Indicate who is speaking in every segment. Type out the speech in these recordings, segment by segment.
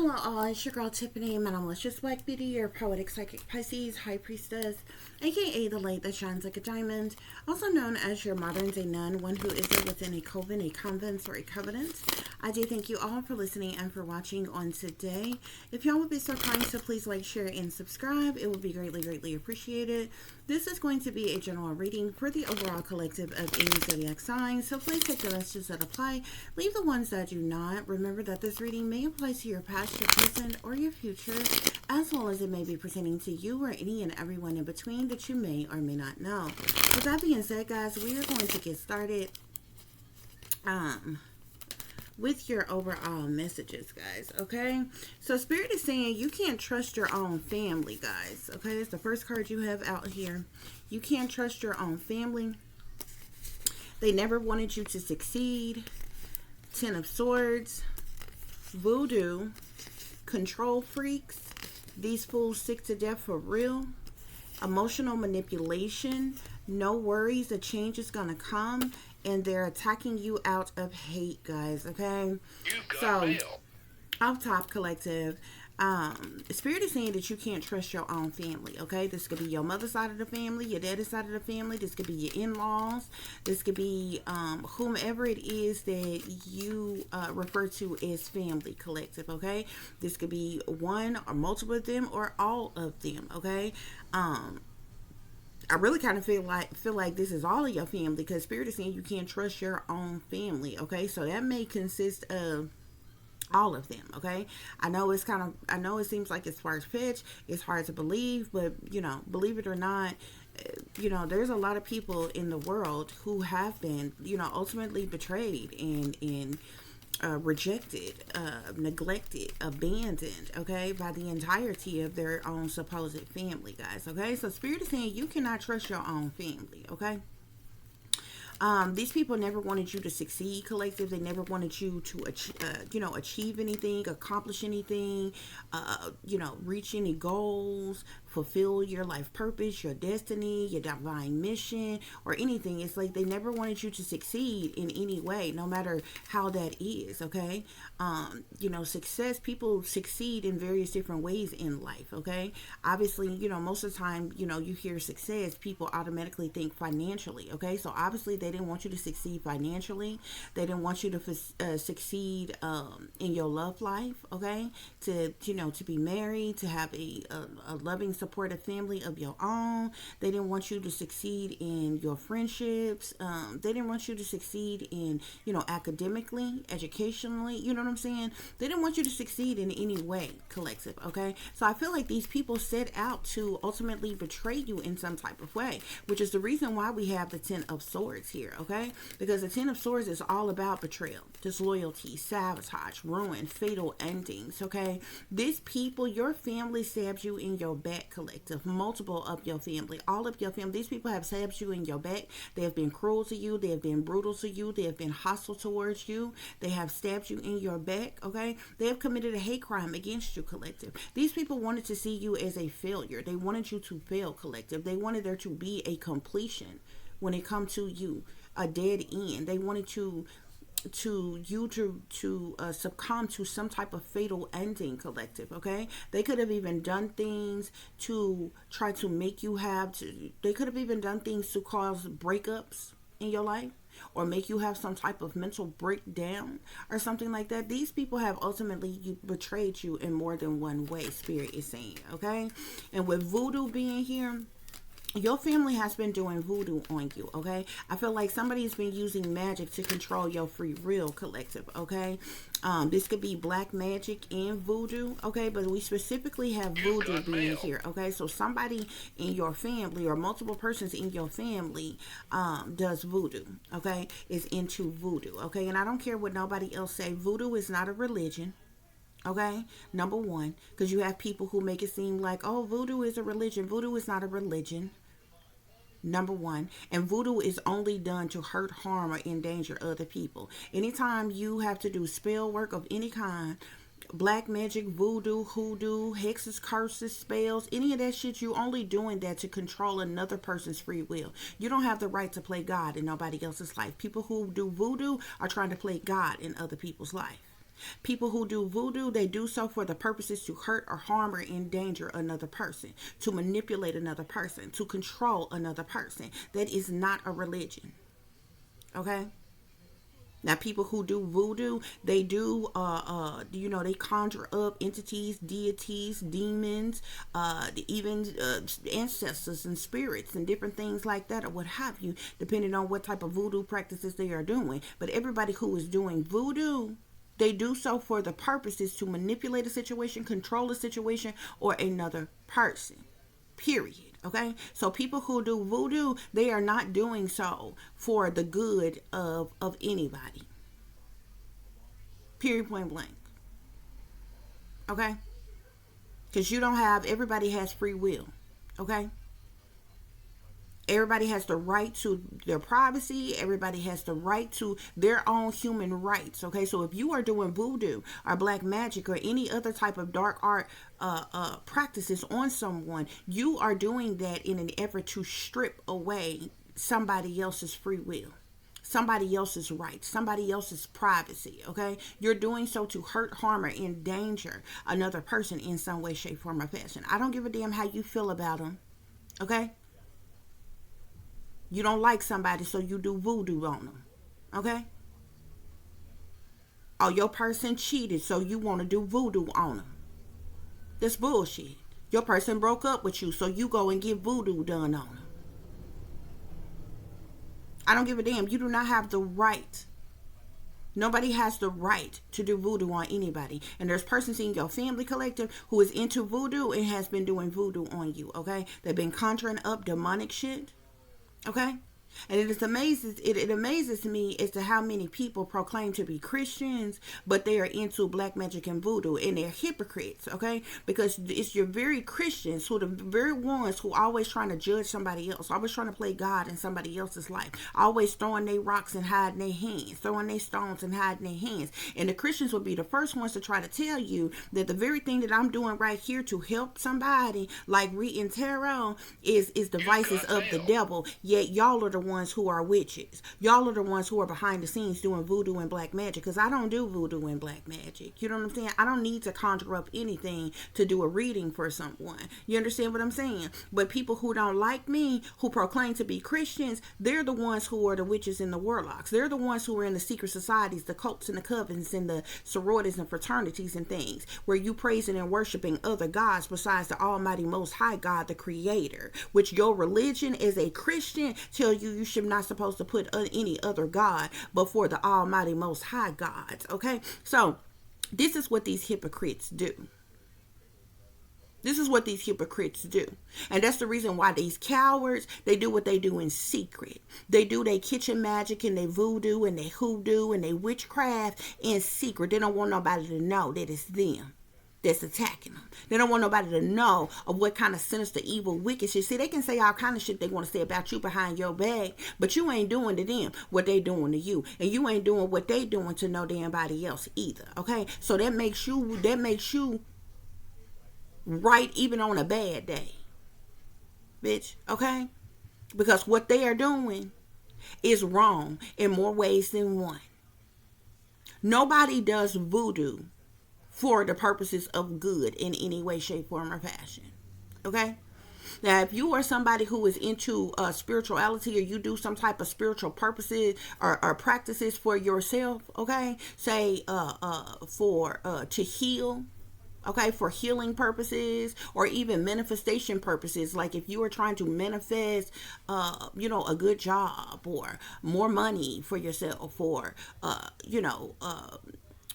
Speaker 1: Hello all, it's your girl Tiffany, my malicious black beauty, your poetic psychic Pisces, high priestess, aka the light that shines like a diamond, also known as your modern day nun, one who isn't within a coven, a convent, or a covenant. I do thank you all for listening and for watching on today. If y'all would be so kind, so please like, share, and subscribe. It would be greatly appreciated. This is going to be a general reading for the overall collective of any zodiac sign, so please take the messages that apply, leave the ones that do not. Remember that this reading may apply to your past, your present, or your future, as well as it may be pertaining to you or any and everyone in between that you may or may not know. With that being said, guys, we are going to get started with your overall messages, guys. Okay, so Spirit is saying you can't trust your own family, guys. Okay, it's the first card you have out here. You can't trust your own family. They never wanted you to succeed. Ten of Swords, voodoo, control freaks, these fools sick to death for real, emotional manipulation, no worries, a change is gonna come, and they're attacking you out of hate, guys. Okay, so off top, collective, Spirit is saying that you can't trust your own family. Okay, this could be your mother's side of the family, your daddy's side of the family, this could be your in-laws, this could be whomever it is that you refer to as family, collective. Okay, this could be one or multiple of them or all of them. Okay, I really kind of feel like this is all of your family, because Spirit is saying you can't trust your own family. Okay, so that may consist of all of them. Okay, I know it seems like it's far-fetched, it's hard to believe, but believe it or not, there's a lot of people in the world who have been ultimately betrayed and rejected, neglected, abandoned, okay, by the entirety of their own supposed family, guys. Okay, so Spirit is saying you cannot trust your own family. Okay, these people never wanted you to succeed, collective. They never wanted you to achieve anything, accomplish anything, reach any goals, fulfill your life purpose, your destiny, your divine mission, or anything. It's like they never wanted you to succeed in any way, no matter how that is. Okay, success, people succeed in various different ways in life. Okay, obviously, most of the time, you hear success, people automatically think financially. Okay, so obviously they didn't want you to succeed financially. They didn't want you to succeed in your love life. Okay, to be married, to have a loving, supportive family of your own. They didn't want you to succeed in your friendships. They didn't want you to succeed in academically, educationally. You know what I'm saying? They didn't want you to succeed in any way, collective. Okay, so I feel like these people set out to ultimately betray you in some type of way, which is the reason why we have the Ten of Swords here. Okay, because the Ten of Swords is all about betrayal, disloyalty, sabotage, ruin, fatal endings. Okay, these people, your family stabbed you in your back, collective. Multiple of your family, all of your family, these people have stabbed you in your back. They have been cruel to you, they have been brutal to you, they have been hostile towards you, they have stabbed you in your back. Okay, they have committed a hate crime against you, collective. These people wanted to see you as a failure. They wanted you to fail, collective. They wanted there to be a completion when it comes to you, a dead end. They wanted to succumb to some type of fatal ending, collective. Okay, they could have even done things to try to make you they could have even done things to cause breakups in your life, or make you have some type of mental breakdown or something like that. These people have ultimately betrayed you in more than one way, Spirit is saying. Okay, and with voodoo being here, your family has been doing voodoo on you. Okay, I feel like somebody's been using magic to control your free will, collective. Okay, this could be black magic and voodoo. Okay, but we specifically have voodoo being here. Okay, so somebody in your family or multiple persons in your family does voodoo. Okay, is into voodoo. Okay, and I don't care what nobody else say. Voodoo is not a religion. Okay, number one, because you have people who make it seem like, oh, voodoo is a religion. Voodoo is not a religion. Number one, and voodoo is only done to hurt, harm, or endanger other people. Anytime you have to do spell work of any kind, black magic, voodoo, hoodoo, hexes, curses, spells, any of that shit, you only doing that to control another person's free will. You don't have the right to play God in nobody else's life. People who do voodoo are trying to play God in other people's life. People who do voodoo, they do so for the purposes to hurt or harm or endanger another person, to manipulate another person, to control another person. That is not a religion. Okay? Now, people who do voodoo, they do, they conjure up entities, deities, demons, even ancestors and spirits and different things like that, or what have you, depending on what type of voodoo practices they are doing. But everybody who is doing voodoo, they do so for the purposes to manipulate a situation, control a situation, or another person. Period. Okay? So people who do voodoo, they are not doing so for the good of anybody. Period, point blank. Okay? Because everybody has free will. Okay? Everybody has the right to their privacy. Everybody has the right to their own human rights. Okay, so if you are doing voodoo or black magic or any other type of dark art practices on someone, you are doing that in an effort to strip away somebody else's free will, somebody else's rights, somebody else's privacy. Okay, you're doing so to hurt, harm, or endanger another person in some way, shape, form, or fashion. I don't give a damn how you feel about them. Okay. You don't like somebody, so you do voodoo on them. Okay? Oh, your person cheated, so you want to do voodoo on them. That's bullshit. Your person broke up with you, so you go and get voodoo done on them. I don't give a damn. You do not have the right. Nobody has the right to do voodoo on anybody. And there's persons in your family collective who is into voodoo and has been doing voodoo on you. Okay? They've been conjuring up demonic shit. Okay? And it amazes me as to how many people proclaim to be Christians, but they are into black magic and voodoo, and they're hypocrites, okay? Because it's your very Christians who are the very ones who are always trying to judge somebody else, always trying to play God in somebody else's life, always throwing their rocks and hiding their hands, throwing their stones and hiding their hands. And the Christians will be the first ones to try to tell you that the very thing that I'm doing right here to help somebody, like reading tarot, is devices of the devil. Yet y'all are the ones who are witches. Y'all are the ones who are behind the scenes doing voodoo and black magic, because I don't do voodoo and black magic. You know what I'm saying? I don't need to conjure up anything to do a reading for someone. You understand what I'm saying? But people who don't like me, who proclaim to be Christians, they're the ones who are the witches and the warlocks. They're the ones who are in the secret societies, the cults and the covens and the sororities and fraternities and things, where you praising and worshiping other gods besides the almighty most high God, the creator, which your religion as a Christian tell you should not supposed to put any other God before the almighty most high gods. Okay, so this is what these hypocrites do. This is what these hypocrites do. And that's the reason why these cowards, they do what they do in secret. They do their kitchen magic and their voodoo and their hoodoo and their witchcraft in secret. They don't want nobody to know that it's them that's attacking them. They don't want nobody to know of what kind of sinister, evil, wicked shit. See, they can say all kind of shit they want to say about you behind your back, but you ain't doing to them what they doing to you, and you ain't doing what they doing to no damn body else either. Okay, so that makes you right even on a bad day, bitch. Okay, because what they are doing is wrong in more ways than one. Nobody does voodoo for the purposes of good in any way, shape, form, or fashion. Okay? Now, if you are somebody who is into spirituality, or you do some type of spiritual purposes or practices for yourself, okay? Say to heal, okay, for healing purposes, or even manifestation purposes. Like if you are trying to manifest, a good job, or more money for yourself, or,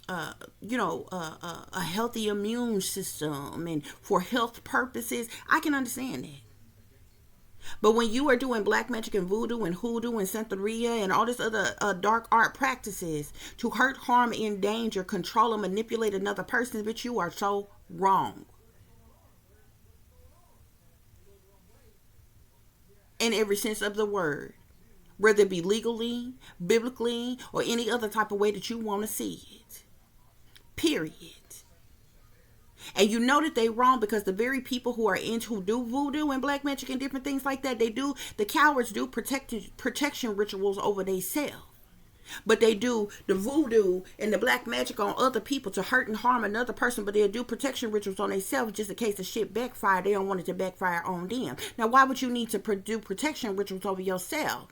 Speaker 1: a healthy immune system, and for health purposes, I can understand that. But when you are doing black magic and voodoo and hoodoo and santeria and all this other dark art practices to hurt, harm, endanger, control, and manipulate another person, but you are so wrong. In every sense of the word. Whether it be legally, biblically, or any other type of way that you want to see it. Period. And you know that they wrong, because the very people who do voodoo and black magic and different things like that, the cowards do protection rituals over themselves. But they do the voodoo and the black magic on other people to hurt and harm another person, but they'll do protection rituals on themselves just in case the shit backfire. They don't want it to backfire on them. Now, why would you need to do protection rituals over yourself?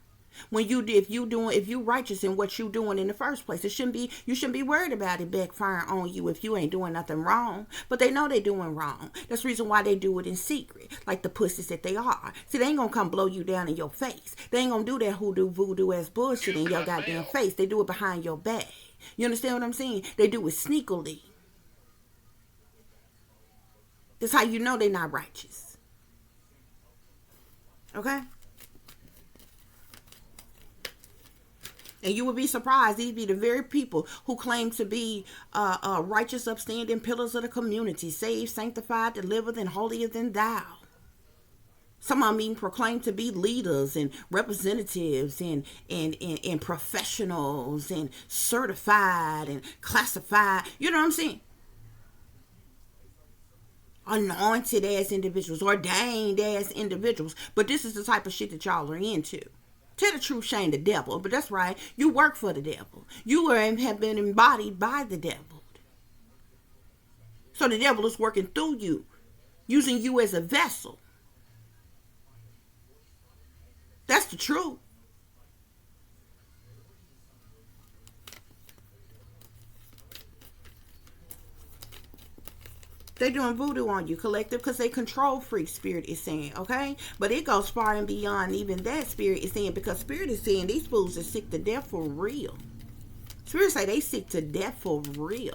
Speaker 1: When if you righteous in what you doing in the first place, you shouldn't be worried about it backfiring on you if you ain't doing nothing wrong. But they know they doing wrong. That's the reason why they do it in secret, like the pussies that they are. See, they ain't gonna come blow you down in your face. They ain't gonna do that hoodoo voodoo ass bullshit in your goddamn face. They do it behind your back. You understand what I'm saying? They do it sneakily. That's how you know they're not righteous. Okay? And you would be surprised, these be the very people who claim to be righteous, upstanding pillars of the community, saved, sanctified, delivered, and holier than thou. Some of them even proclaim to be leaders and representatives and professionals and certified and classified. You know what I'm saying? Anointed ass individuals, ordained ass individuals. But this is the type of shit that y'all are into. Tell the truth, shame the devil. But that's right. You work for the devil. You have been embodied by the devil. So the devil is working through you, using you as a vessel. That's the truth. They're doing voodoo on you, collective, because they control freak, spirit is saying, okay? But it goes far and beyond even that, spirit is saying, because spirit is saying these fools are sick to death for real. Spirit say they sick to death for real.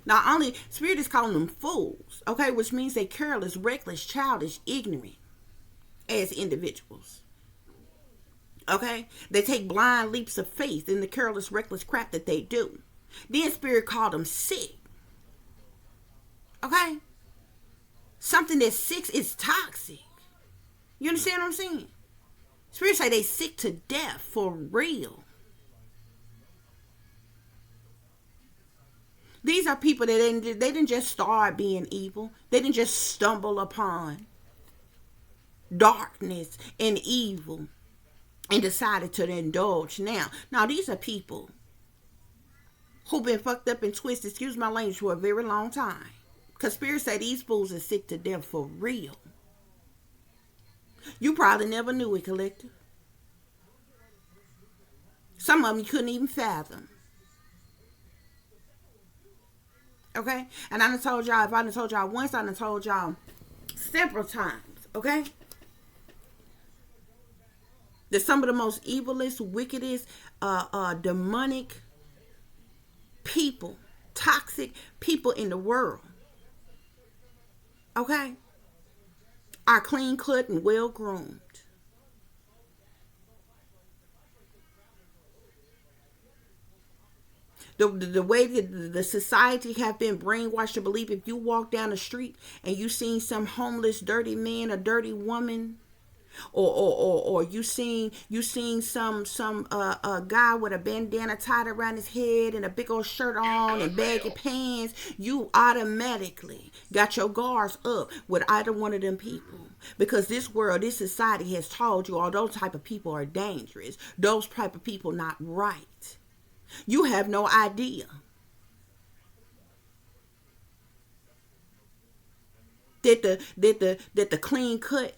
Speaker 1: Not only, spirit is calling them fools, okay? Which means they careless, reckless, childish, ignorant as individuals. Okay? They take blind leaps of faith in the careless, reckless crap that they do. Then spirit called them sick. Okay? Something that's sick is toxic. You understand what I'm saying? Spirit say they sick to death for real. These are people that they didn't just start being evil. They didn't just stumble upon darkness and evil and decided to indulge now. Now, these are people who've been fucked up and twisted, excuse my language, for a very long time. Because spirit say these fools are sick to death for real. You probably never knew it, collective. Some of them you couldn't even fathom. Okay? And I done told y'all, if I done told y'all once, I done told y'all several times. Okay? That some of the most evilest, wickedest, demonic people, toxic people in the world, okay, are clean cut and well groomed. The way that the society have been brainwashed to believe, if you walk down the street and you seen some homeless, dirty man or dirty woman, or you seen some guy with a bandana tied around his head and a big old shirt on and baggy pants, you automatically got your guards up with either one of them people. Because this world, this society has told you all those type of people are dangerous. Those type of people not right. You have no idea that the clean cut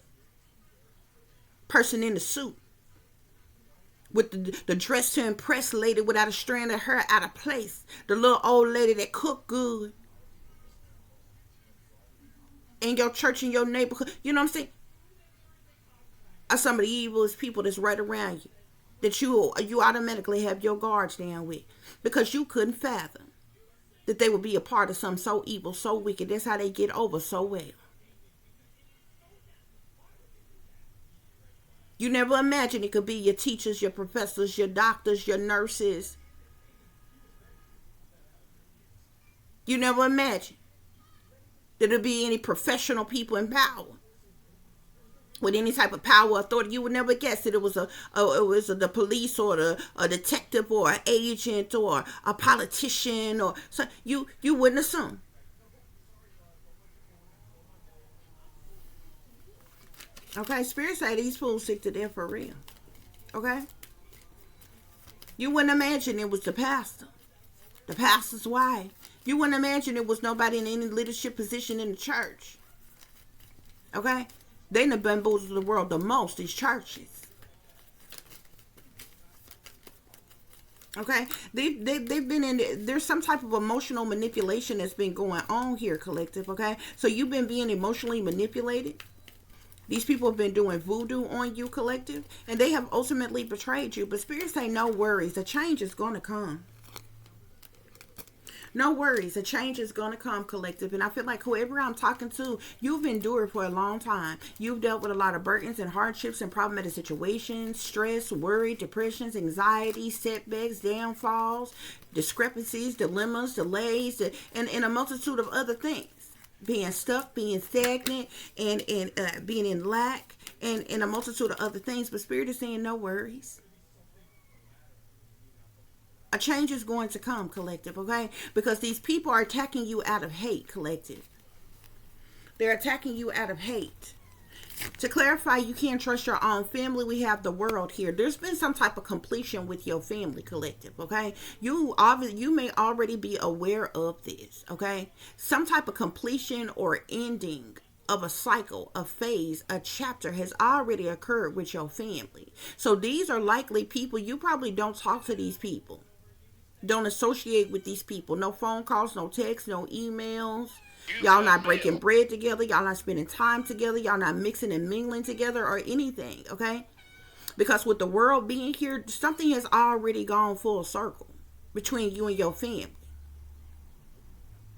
Speaker 1: person in the suit with the dress to impress lady without a strand of hair out of place, the little old lady that cook good in your church, in your neighborhood, you know what I'm saying, are some of the evilest people that's right around you, that you automatically have your guards down with, because you couldn't fathom that they would be a part of something so evil, so wicked. That's how they get over so well. You never imagined it could be your teachers, your professors, your doctors, your nurses. You never imagined that there'd be any professional people in power with any type of power or authority. You would never guess that it was the police or a detective or an agent or a politician or so. You wouldn't assume. Okay, spirit say these fools sick to death for real. Okay? You wouldn't imagine it was the pastor, the pastor's wife. You wouldn't imagine it was nobody in any leadership position in the church. Okay? They done bamboozled the world the most, these churches. Okay? They've been in, there's some type of emotional manipulation that's been going on here, collective. Okay? So you've been being emotionally manipulated. These people have been doing voodoo on you, collective. And they have ultimately betrayed you. But Spirit say no worries. A change is going to come. No worries, a change is going to come, collective. And I feel like whoever I'm talking to, you've endured for a long time. You've dealt with a lot of burdens and hardships and problematic situations, stress, worry, depressions, anxiety, setbacks, downfalls, discrepancies, dilemmas, delays, and a multitude of other things. Being stuck, being stagnant, and being in lack, and a multitude of other things. But Spirit is saying no worries. A change is going to come, collective, okay? Because these people are attacking you out of hate, collective. They're attacking you out of hate. To clarify, you can't trust your own family. We have the world here. There's been some type of completion with your family, collective, okay? You may already be aware of this, okay? Some type of completion or ending of a cycle, a phase, a chapter has already occurred with your family. So these are likely people, you probably don't talk to these people. Don't associate with these people. No phone calls, no texts, no emails. Y'all not breaking bread together. Y'all not spending time together. Y'all not mixing and mingling together or anything, okay? Because with the world being here, something has already gone full circle between you and your family.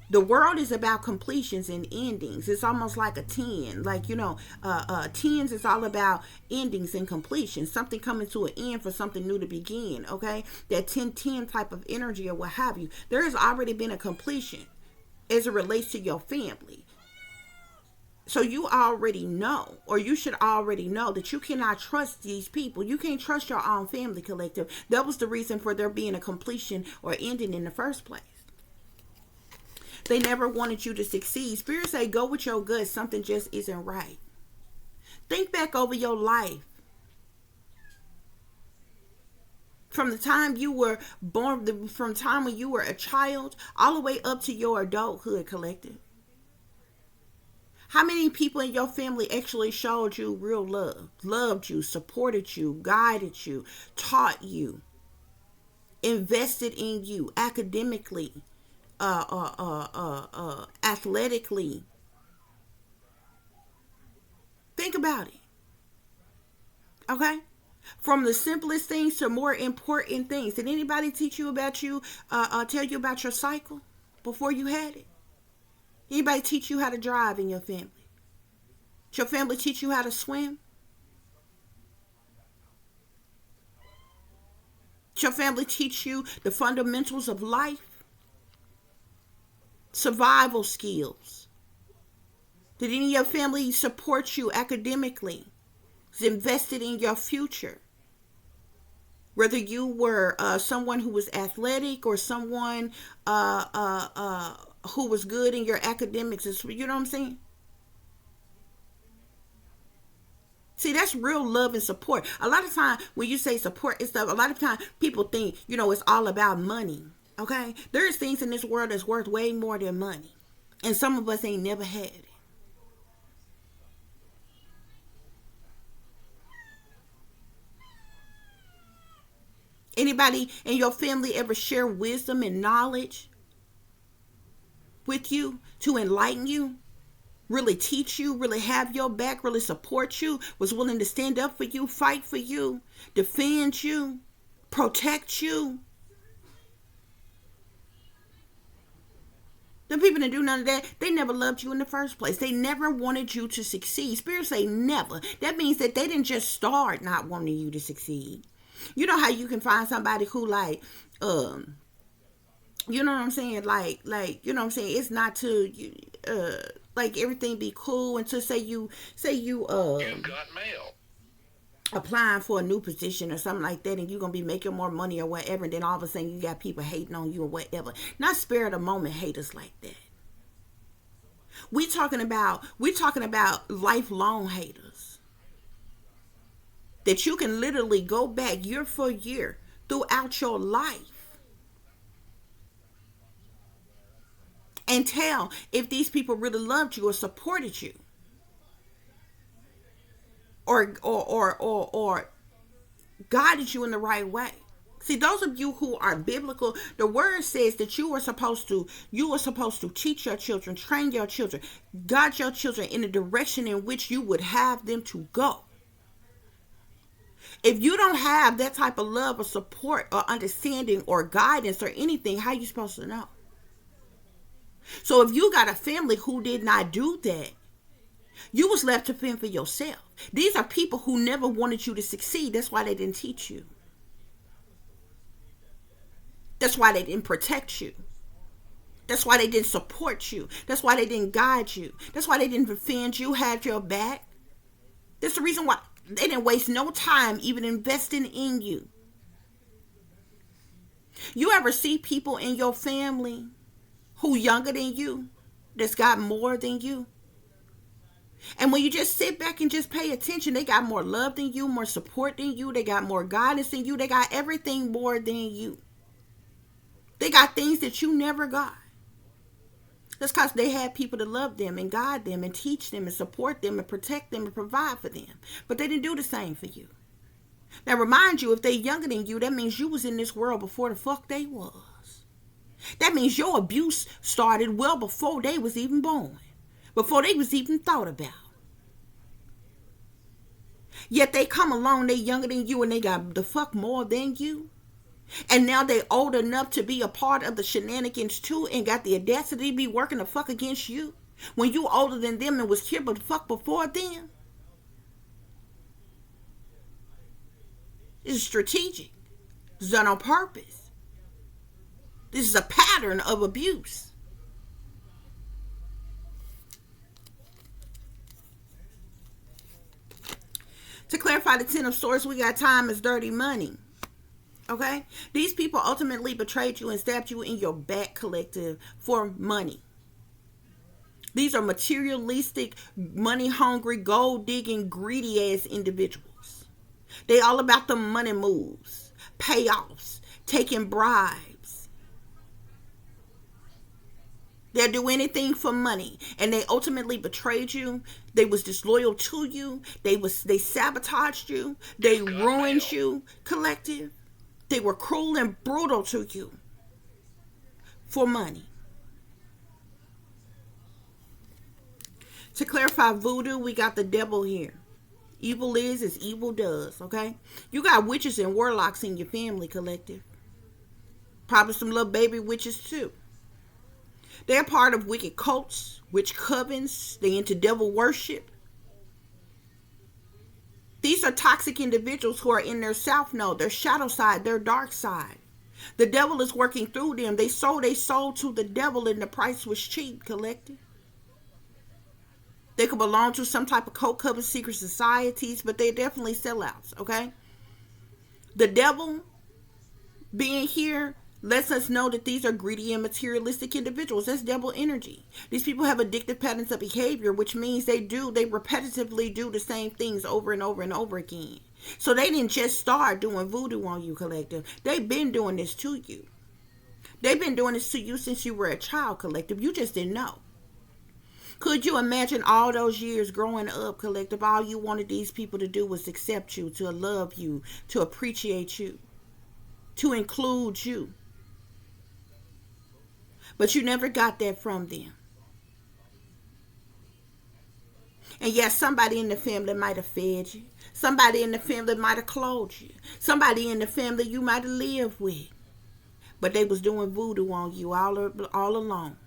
Speaker 1: The world is about completions and endings. It's almost like a 10. Like, 10s is all about endings and completions. Something coming to an end for something new to begin, okay? That 10-10 type of energy or what have you. There has already been a completion as it relates to your family. So you already know, or you should already know, that you cannot trust these people. You can't trust your own family, collective. That was the reason for there being a completion or ending in the first place. They never wanted you to succeed. Spirit say, go with your gut. Something just isn't right. Think back over your life. From the time you were born, from the time when you were a child, all the way up to your adulthood, collective. How many people in your family actually showed you real love? Loved you, supported you, guided you, taught you, invested in you academically, athletically. Think about it. Okay? From the simplest things to more important things. Did anybody teach you about tell you about your cycle before you had it? Anybody teach you how to drive in your family? Did your family teach you how to swim? Did your family teach you the fundamentals of life? Survival skills? Did any of your family support you academically? Invested in your future? Whether you were someone who was athletic or someone who was good in your academics, you know what I'm saying? See, that's real love and support. A lot of time when you say support and stuff, a lot of time people think, it's all about money. Okay? There's things in this world that's worth way more than money. And some of us ain't never had it. Anybody in your family ever share wisdom and knowledge with you to enlighten you? Really teach you, really have your back, really support you, was willing to stand up for you, fight for you, defend you, protect you? The people that do none of that, they never loved you in the first place. They never wanted you to succeed. Spirit say never. That means that they didn't just start not wanting you to succeed. You know how you can find somebody who you know what I'm saying? Like, you know what I'm saying? It's not to, like everything be cool until say you
Speaker 2: got mail.
Speaker 1: Applying for a new position or something like that, and you're going to be making more money or whatever, and then all of a sudden you got people hating on you or whatever. Not spare of the moment haters like that. We're talking about lifelong haters. That you can literally go back year for year throughout your life and tell if these people really loved you or supported you or guided you in the right way. See, those of you who are biblical, the word says that you are supposed to teach your children, train your children, guide your children in the direction in which you would have them to go. If you don't have that type of love or support or understanding or guidance or anything, how are you supposed to know? So if you got a family who did not do that, you was left to fend for yourself. These are people who never wanted you to succeed. That's why they didn't teach you. That's why they didn't protect you. That's why they didn't support you. That's why they didn't guide you. That's why they didn't defend you, have your back. That's the reason why they didn't waste no time even investing in you. You ever see people in your family who younger than you, that's got more than you? And when you just sit back and just pay attention, they got more love than you, more support than you, they got more guidance than you, they got everything more than you. They got things that you never got. That's because they had people to love them and guide them and teach them and support them and protect them and provide for them. But they didn't do the same for you. Now remind you, if they're younger than you, that means you was in this world before the fuck they was. That means your abuse started well before they was even born. Before they was even thought about. Yet they come along, they younger than you and they got the fuck more than you. And now they old enough to be a part of the shenanigans too and got the audacity to be working the fuck against you. When you older than them and was here but the fuck before them. This is strategic. This is done on purpose. This is a pattern of abuse. To clarify the 10 of Swords, we got time is dirty money. Okay? These people ultimately betrayed you and stabbed you in your back, collective, for money. These are materialistic, money-hungry, gold-digging, greedy-ass individuals. They all about the money moves, payoffs, taking bribes. They'll do anything for money. And they ultimately betrayed you. They was disloyal to you. They sabotaged you. They ruined you, collective. They were cruel and brutal to you for money. To clarify voodoo, we got the devil here. Evil is as evil does, okay? You got witches and warlocks in your family, collective. Probably some little baby witches too. They're part of wicked cults, witch covens. They into devil worship. These are toxic individuals who are in their south node, their shadow side, their dark side. The devil is working through them. They sold their soul to the devil and the price was cheap, collective. They could belong to some type of cult, coven, secret societies, but they're definitely sellouts, okay? The devil being here lets us know that these are greedy and materialistic individuals. That's devil energy. These people have addictive patterns of behavior, which means they repetitively do the same things over and over and over again. So they didn't just start doing voodoo on you, collective. They've been doing this to you. They've been doing this to you since you were a child, collective. You just didn't know. Could you imagine all those years growing up, collective? All you wanted these people to do was accept you, to love you, to appreciate you, to include you. But you never got that from them. And yes, somebody in the family might have fed you. Somebody in the family might have clothed you. Somebody in the family you might have lived with. But they was doing voodoo on you all along.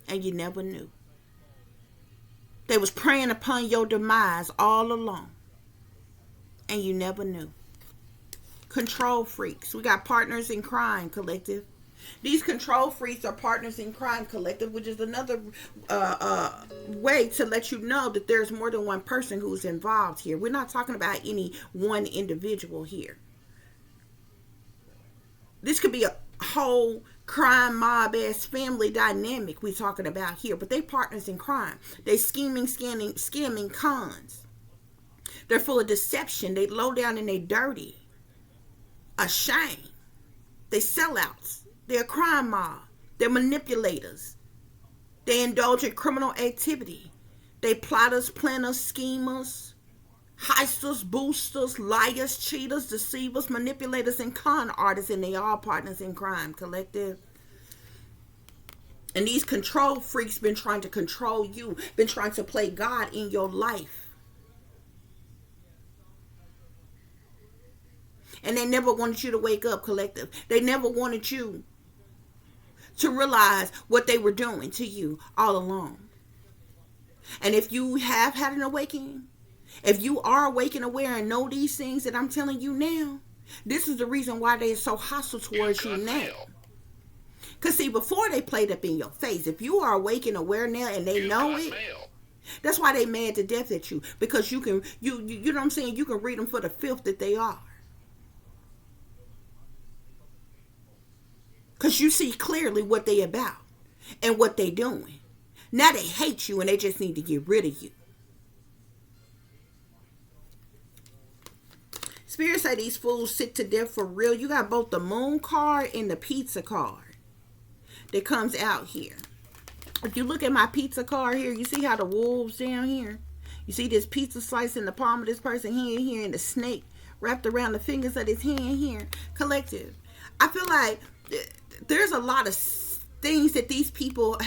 Speaker 1: And you never knew. They was preying upon your demise all along. And you never knew. Control freaks. We got partners in crime, collective. These control freaks are partners in crime, collective, which is another way to let you know that there's more than one person who's involved here. We're not talking about any one individual here. This could be a whole crime mob ass family dynamic we're talking about here, but they partners in crime. They scheming, scamming cons. They're full of deception. They low down and they dirty. ashamed. They sellouts. They're a crime mob. They're manipulators. They indulge in criminal activity. They plotters, planners, schemers, heisters, boosters, liars, cheaters, deceivers, manipulators, and con artists, and they all partners in crime, collective. And these control freaks been trying to control you, been trying to play God in your life. And they never wanted you to wake up, collective. They never wanted you to realize what they were doing to you all along. And if you have had an awakening, if you are awake and aware and know these things that I'm telling you now, this is the reason why they're so hostile towards you now. Because see, before they played up in your face, if you are awake and aware now and they know it, that's why they mad to death at you. Because you know what I'm saying? You can read them for the filth that they are. Because you see clearly what they about and what they doing. Now they hate you and they just need to get rid of you. Spirit say these fools sick to death for real. You got both the moon card and the pizza card that comes out here. If you look at my pizza card here, you see how the wolves down here? You see this pizza slice in the palm of this person here and the snake wrapped around the fingers of his hand here. Collective. I feel like there's a lot of things that these people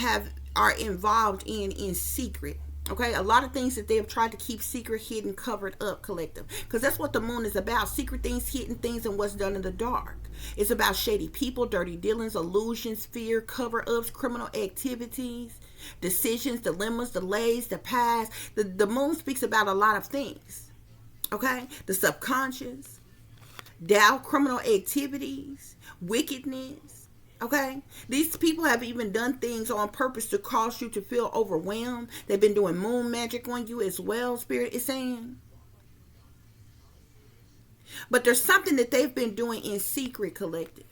Speaker 1: are involved in secret. Okay, a lot of things that they have tried to keep secret, hidden, covered up, collective. Because that's what the moon is about. Secret things, hidden things, and what's done in the dark. It's about shady people, dirty dealings, illusions, fear, cover-ups, criminal activities, decisions, dilemmas, delays, the past. The moon speaks about a lot of things. Okay, the subconscious, doubt, criminal activities, wickedness. Okay, these people have even done things on purpose to cause you to feel overwhelmed. They've been doing moon magic on you as well, Spirit is saying. But there's something that they've been doing in secret, collective.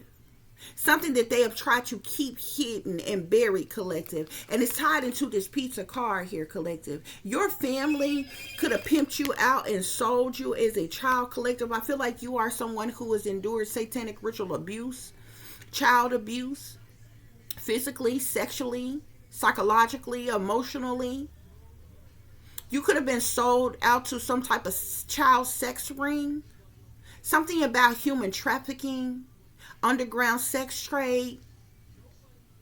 Speaker 1: Something that they have tried to keep hidden and buried, collective. And it's tied into this pizza card here, collective. Your family could have pimped you out and sold you as a child, collective. I feel like you are someone who has endured satanic ritual abuse, child abuse, physically, sexually, psychologically, emotionally. You could have been sold out to some type of child sex ring. Something about human trafficking, underground sex trade,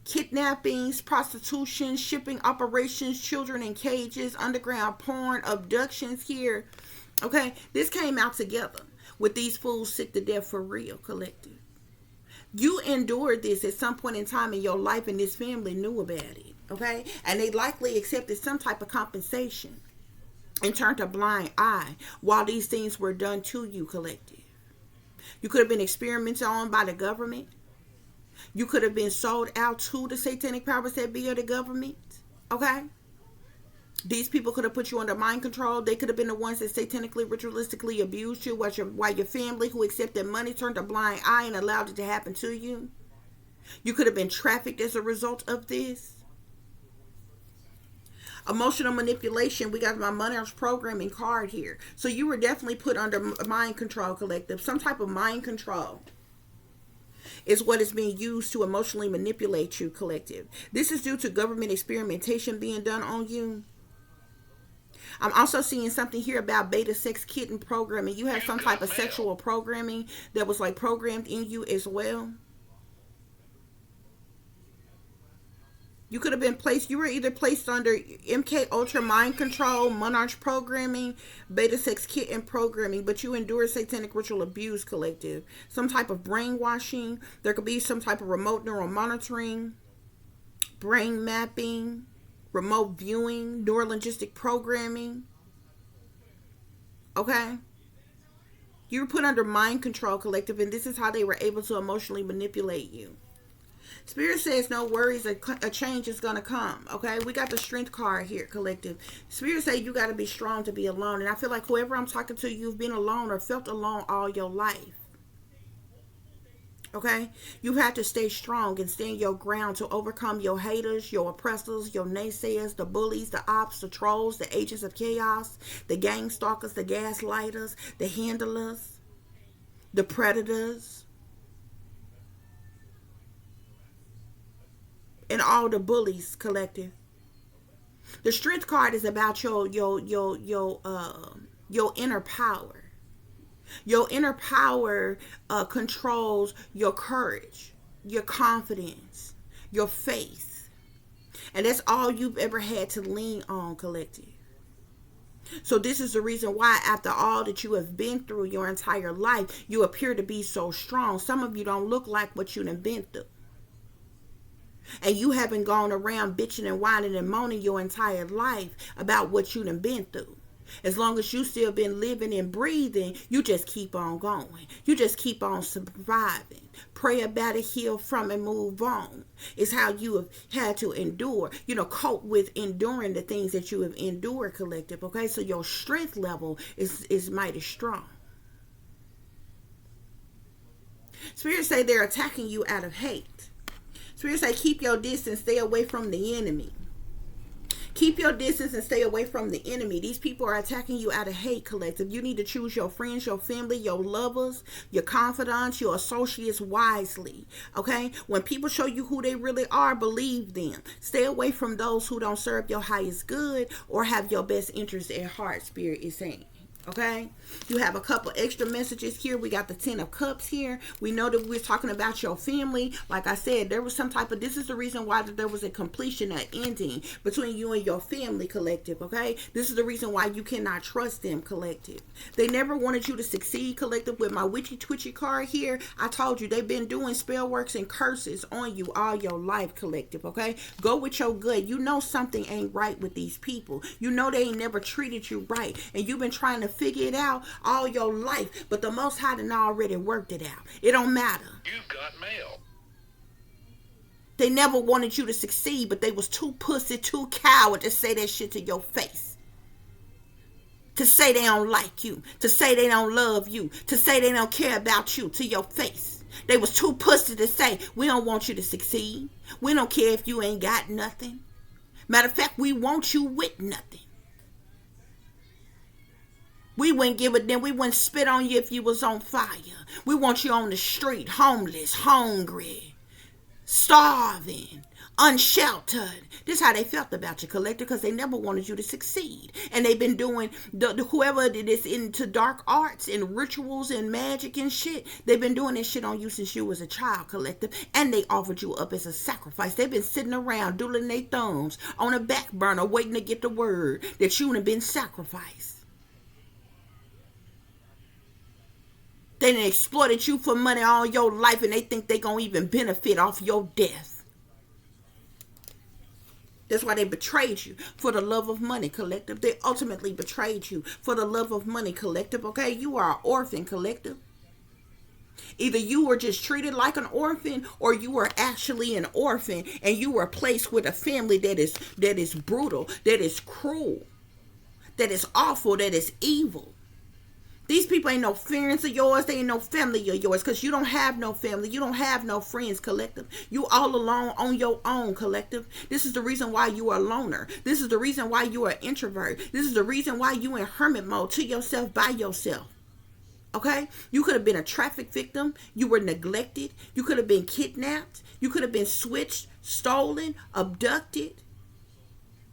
Speaker 1: kidnappings, prostitution, shipping operations, children in cages, underground porn, abductions here. Okay, this came out together with these fools sick to death for real, collective. You endured this at some point in time in your life and this family knew about it, okay? And they likely accepted some type of compensation and turned a blind eye while these things were done to you, collective. You could have been experimented on by the government. You could have been sold out to the satanic powers that be of the government, okay? These people could have put you under mind control. They could have been the ones that satanically, ritualistically abused you while your family who accepted money turned a blind eye and allowed it to happen to you. You could have been trafficked as a result of this. Emotional manipulation. We got my monarch programming card here. So you were definitely put under mind control, collective. Some type of mind control is what is being used to emotionally manipulate you, collective. This is due to government experimentation being done on you. I'm also seeing something here about beta sex kitten programming. You have some type of sexual programming that was like programmed in you as well. You could have been placed, you were either placed under MK Ultra mind control, monarch programming, beta sex kitten programming, but you endured satanic ritual abuse, collective. Some type of brainwashing. There could be some type of remote neural monitoring, brain mapping, remote viewing, neurolinguistic programming. Okay? You were put under mind control, collective, and this is how they were able to emotionally manipulate you. Spirit says no worries, a change is going to come. Okay? We got the strength card here, collective. Spirit says you got to be strong to be alone. And I feel like whoever I'm talking to, you've been alone or felt alone all your life. Okay? You've had to stay strong and stand your ground to overcome your haters, your oppressors, your naysayers, the bullies, the ops, the trolls, the agents of chaos, the gang stalkers, the gaslighters, the handlers, the predators. and all the bullies, collective. The strength card is about your inner power. Your inner power controls your courage, your confidence, your faith. And that's all you've ever had to lean on, collective. So this is the reason why, after all that you have been through your entire life, you appear to be so strong. Some of you don't look like what you done been through. And you haven't gone around bitching and whining and moaning your entire life about what you done been through. As long as you still been living and breathing, you just keep on going. You just keep on surviving. Pray about it, heal from it, move on. It's how you have had to endure, cope with enduring the things that you have endured, collective, okay? So your strength level is mighty strong. Spirits say they're attacking you out of hate. Spirits say keep your distance, stay away from the enemy. Keep your distance and stay away from the enemy. These people are attacking you out of hate, collective. You need to choose your friends, your family, your lovers, your confidants, your associates wisely. Okay? When people show you who they really are, believe them. Stay away from those who don't serve your highest good or have your best interest at heart, Spirit is saying. Okay, you have a couple extra messages here. We got the 10 of Cups here. We know that we're talking about your family. Like I said, there was some type of, this is the reason why there was a completion, an ending between you and your family, collective. Okay, this is the reason why you cannot trust them, collective. They never wanted you to succeed, collective. With my witchy twitchy card here, I told you they've been doing spell works and curses on you all your life, collective. Okay, go with your gut. You know something ain't right with these people. You know they ain't never treated you right, and you've been trying to figure it out all your life, but the Most High done already worked it out. It don't matter.
Speaker 2: You've got mail.
Speaker 1: They never wanted you to succeed, but they was too pussy, too coward to say that shit to your face. To say they don't like you, to say they don't love you, to say they don't care about you to your face. They was too pussy to say, we don't want you to succeed. We don't care if you ain't got nothing. Matter of fact, we want you with nothing. We wouldn't give a damn. We wouldn't spit on you if you was on fire. We want you on the street, homeless, hungry, starving, unsheltered. This is how they felt about you, collective, because they never wanted you to succeed. And they've been doing, whoever is into dark arts and rituals and magic and shit, they've been doing this shit on you since you was a child, collective. And they offered you up as a sacrifice. They've been sitting around doodling their thumbs on a back burner waiting to get the word that you have been sacrificed. They done exploited you for money all your life, and they think they gonna even benefit off your death. That's why they betrayed you for the love of money, collective. They ultimately betrayed you for the love of money, collective. Okay, you are an orphan, collective. Either you were just treated like an orphan, or you were actually an orphan and you were placed with a family that is brutal, that is cruel, that is awful, that is evil. These people ain't no friends of yours. They ain't no family of yours, because you don't have no family. You don't have no friends, collective. You all alone on your own, collective. This is the reason why you are a loner. This is the reason why you are an introvert. This is the reason why you in hermit mode to yourself, by yourself. Okay? You could have been a traffic victim. You were neglected. You could have been kidnapped. You could have been switched, stolen, abducted.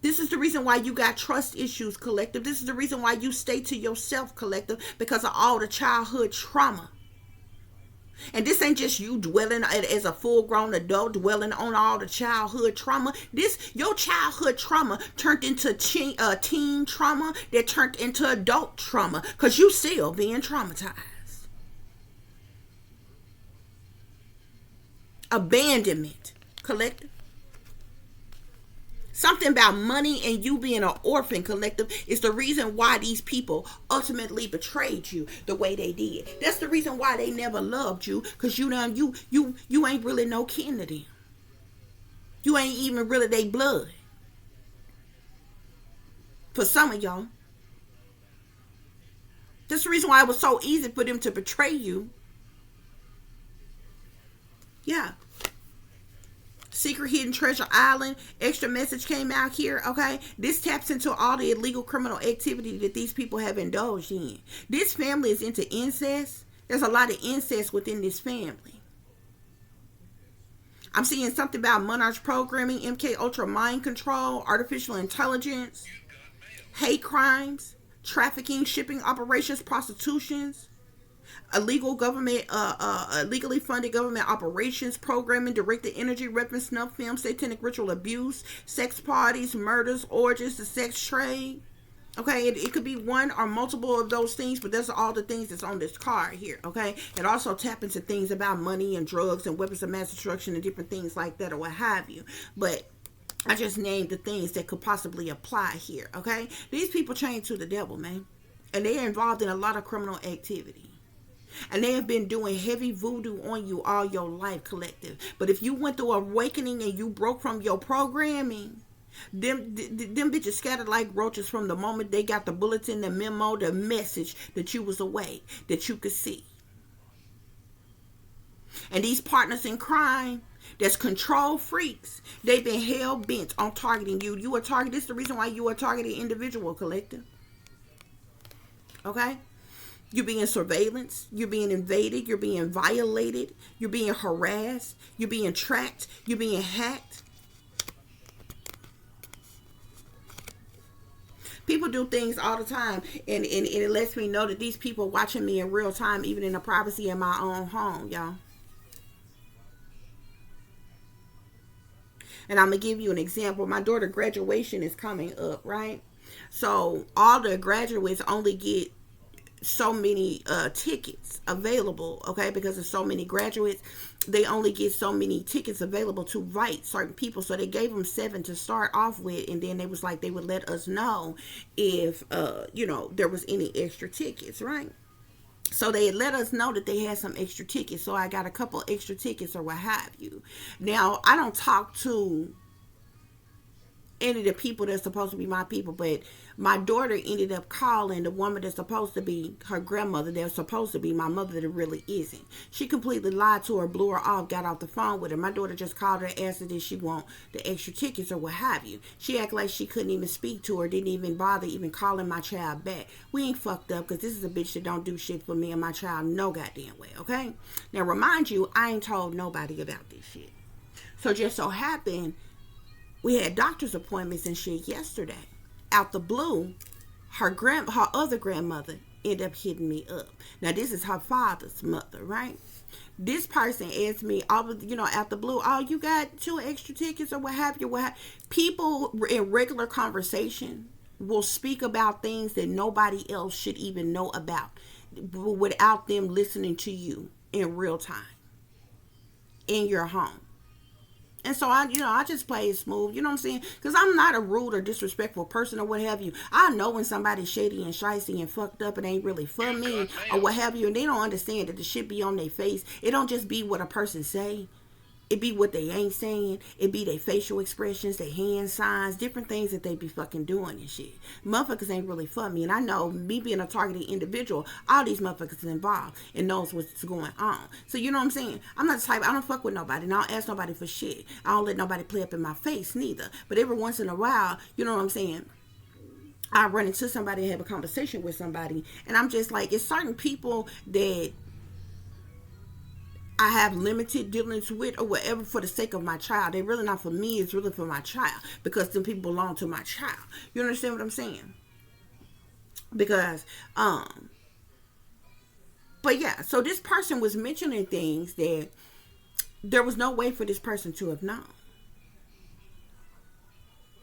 Speaker 1: This is the reason why you got trust issues, collective. This is the reason why you stay to yourself, collective, because of all the childhood trauma. And this ain't just you dwelling as a full-grown adult, dwelling on all the childhood trauma. Your childhood trauma turned into teen trauma that turned into adult trauma, because you still being traumatized. Abandonment, collective. Something about money and you being an orphan, collective, is the reason why these people ultimately betrayed you the way they did. That's the reason why they never loved you, because you ain't really no kin to them. You ain't even really their blood. For some of y'all. That's the reason why it was so easy for them to betray you. Yeah. Secret Hidden Treasure Island, extra message came out here, okay? This taps into all the illegal criminal activity that these people have indulged in. This family is into incest. There's a lot of incest within this family. I'm seeing something about monarch programming, MK Ultra mind control, artificial intelligence, hate crimes, trafficking, shipping operations, prostitutions, illegal government, illegally funded government operations, programming, directed energy, weapons, snuff film, satanic ritual abuse, sex parties, murders, orgies, the sex trade. Okay, it could be one or multiple of those things, but that's all the things that's on this card here. Okay, it also tap into things about money and drugs and weapons of mass destruction and different things like that or what have you. But I just named the things that could possibly apply here. Okay, these people chained to the devil, man, and they are involved in a lot of criminal activity. And they have been doing heavy voodoo on you all your life, collective. But if you went through awakening and you broke from your programming, them bitches scattered like roaches from the moment they got the bulletin, the memo, the message that you was awake, that you could see. And these partners in crime, that's control freaks, they've been hell bent on targeting you. You are targeted. This is the reason why you are targeted individual, collective. Okay? You're being surveillance, you're being invaded, you're being violated, you're being harassed, you're being tracked, you're being hacked. People do things all the time, and it lets me know that these people watching me in real time, even in the privacy of my own home, y'all. And I'm going to give you an example. My daughter's graduation is coming up, right? So all the graduates only get so many tickets available, okay, because there's so many graduates. They only get so many tickets available to write certain people, so they gave them 7 to start off with, and then they was like they would let us know if there was any extra tickets, right? So they let us know that they had some extra tickets, so I got a couple extra tickets or what have you. Now I don't talk to any of the people that's supposed to be my people, but my daughter ended up calling the woman that's supposed to be her grandmother, that's supposed to be my mother, that really isn't. She completely lied to her, blew her off, got off the phone with her. My daughter just called her, asked her did she want the extra tickets or what have you. She acted like she couldn't even speak to her, didn't even bother even calling my child back. We ain't fucked up, because this is a bitch that don't do shit for me and my child no goddamn way, okay? Now remind you, I ain't told nobody about this shit. So just so happened, we had doctor's appointments and shit yesterday. Out the blue, her other grandmother ended up hitting me up. Now this is her father's mother, right? This person asked me, out the blue, oh, you got 2 extra tickets or what have you? People in regular conversation will speak about things that nobody else should even know about without them listening to you in real time in your home. And so I just play it smooth, you know what I'm saying? Because I'm not a rude or disrespectful person or what have you. I know when somebody's shady and shicey and fucked up and ain't really for me or what have you, and they don't understand that the shit be on their face. It don't just be what a person say. It be what they ain't saying. It be their facial expressions, their hand signs, different things that they be fucking doing and shit. Motherfuckers ain't really for me. And I know, me being a targeted individual, all these motherfuckers involved and knows what's going on. So you know what I'm saying? I'm not the type, I don't fuck with nobody and I don't ask nobody for shit. I don't let nobody play up in my face neither. But every once in a while, you know what I'm saying, I run into somebody and have a conversation with somebody, and I'm just like, it's certain people that I have limited dealings with or whatever for the sake of my child. They're really not for me. It's really for my child, because them people belong to my child. You understand what I'm saying? Because, but yeah, so this person was mentioning things that there was no way for this person to have known.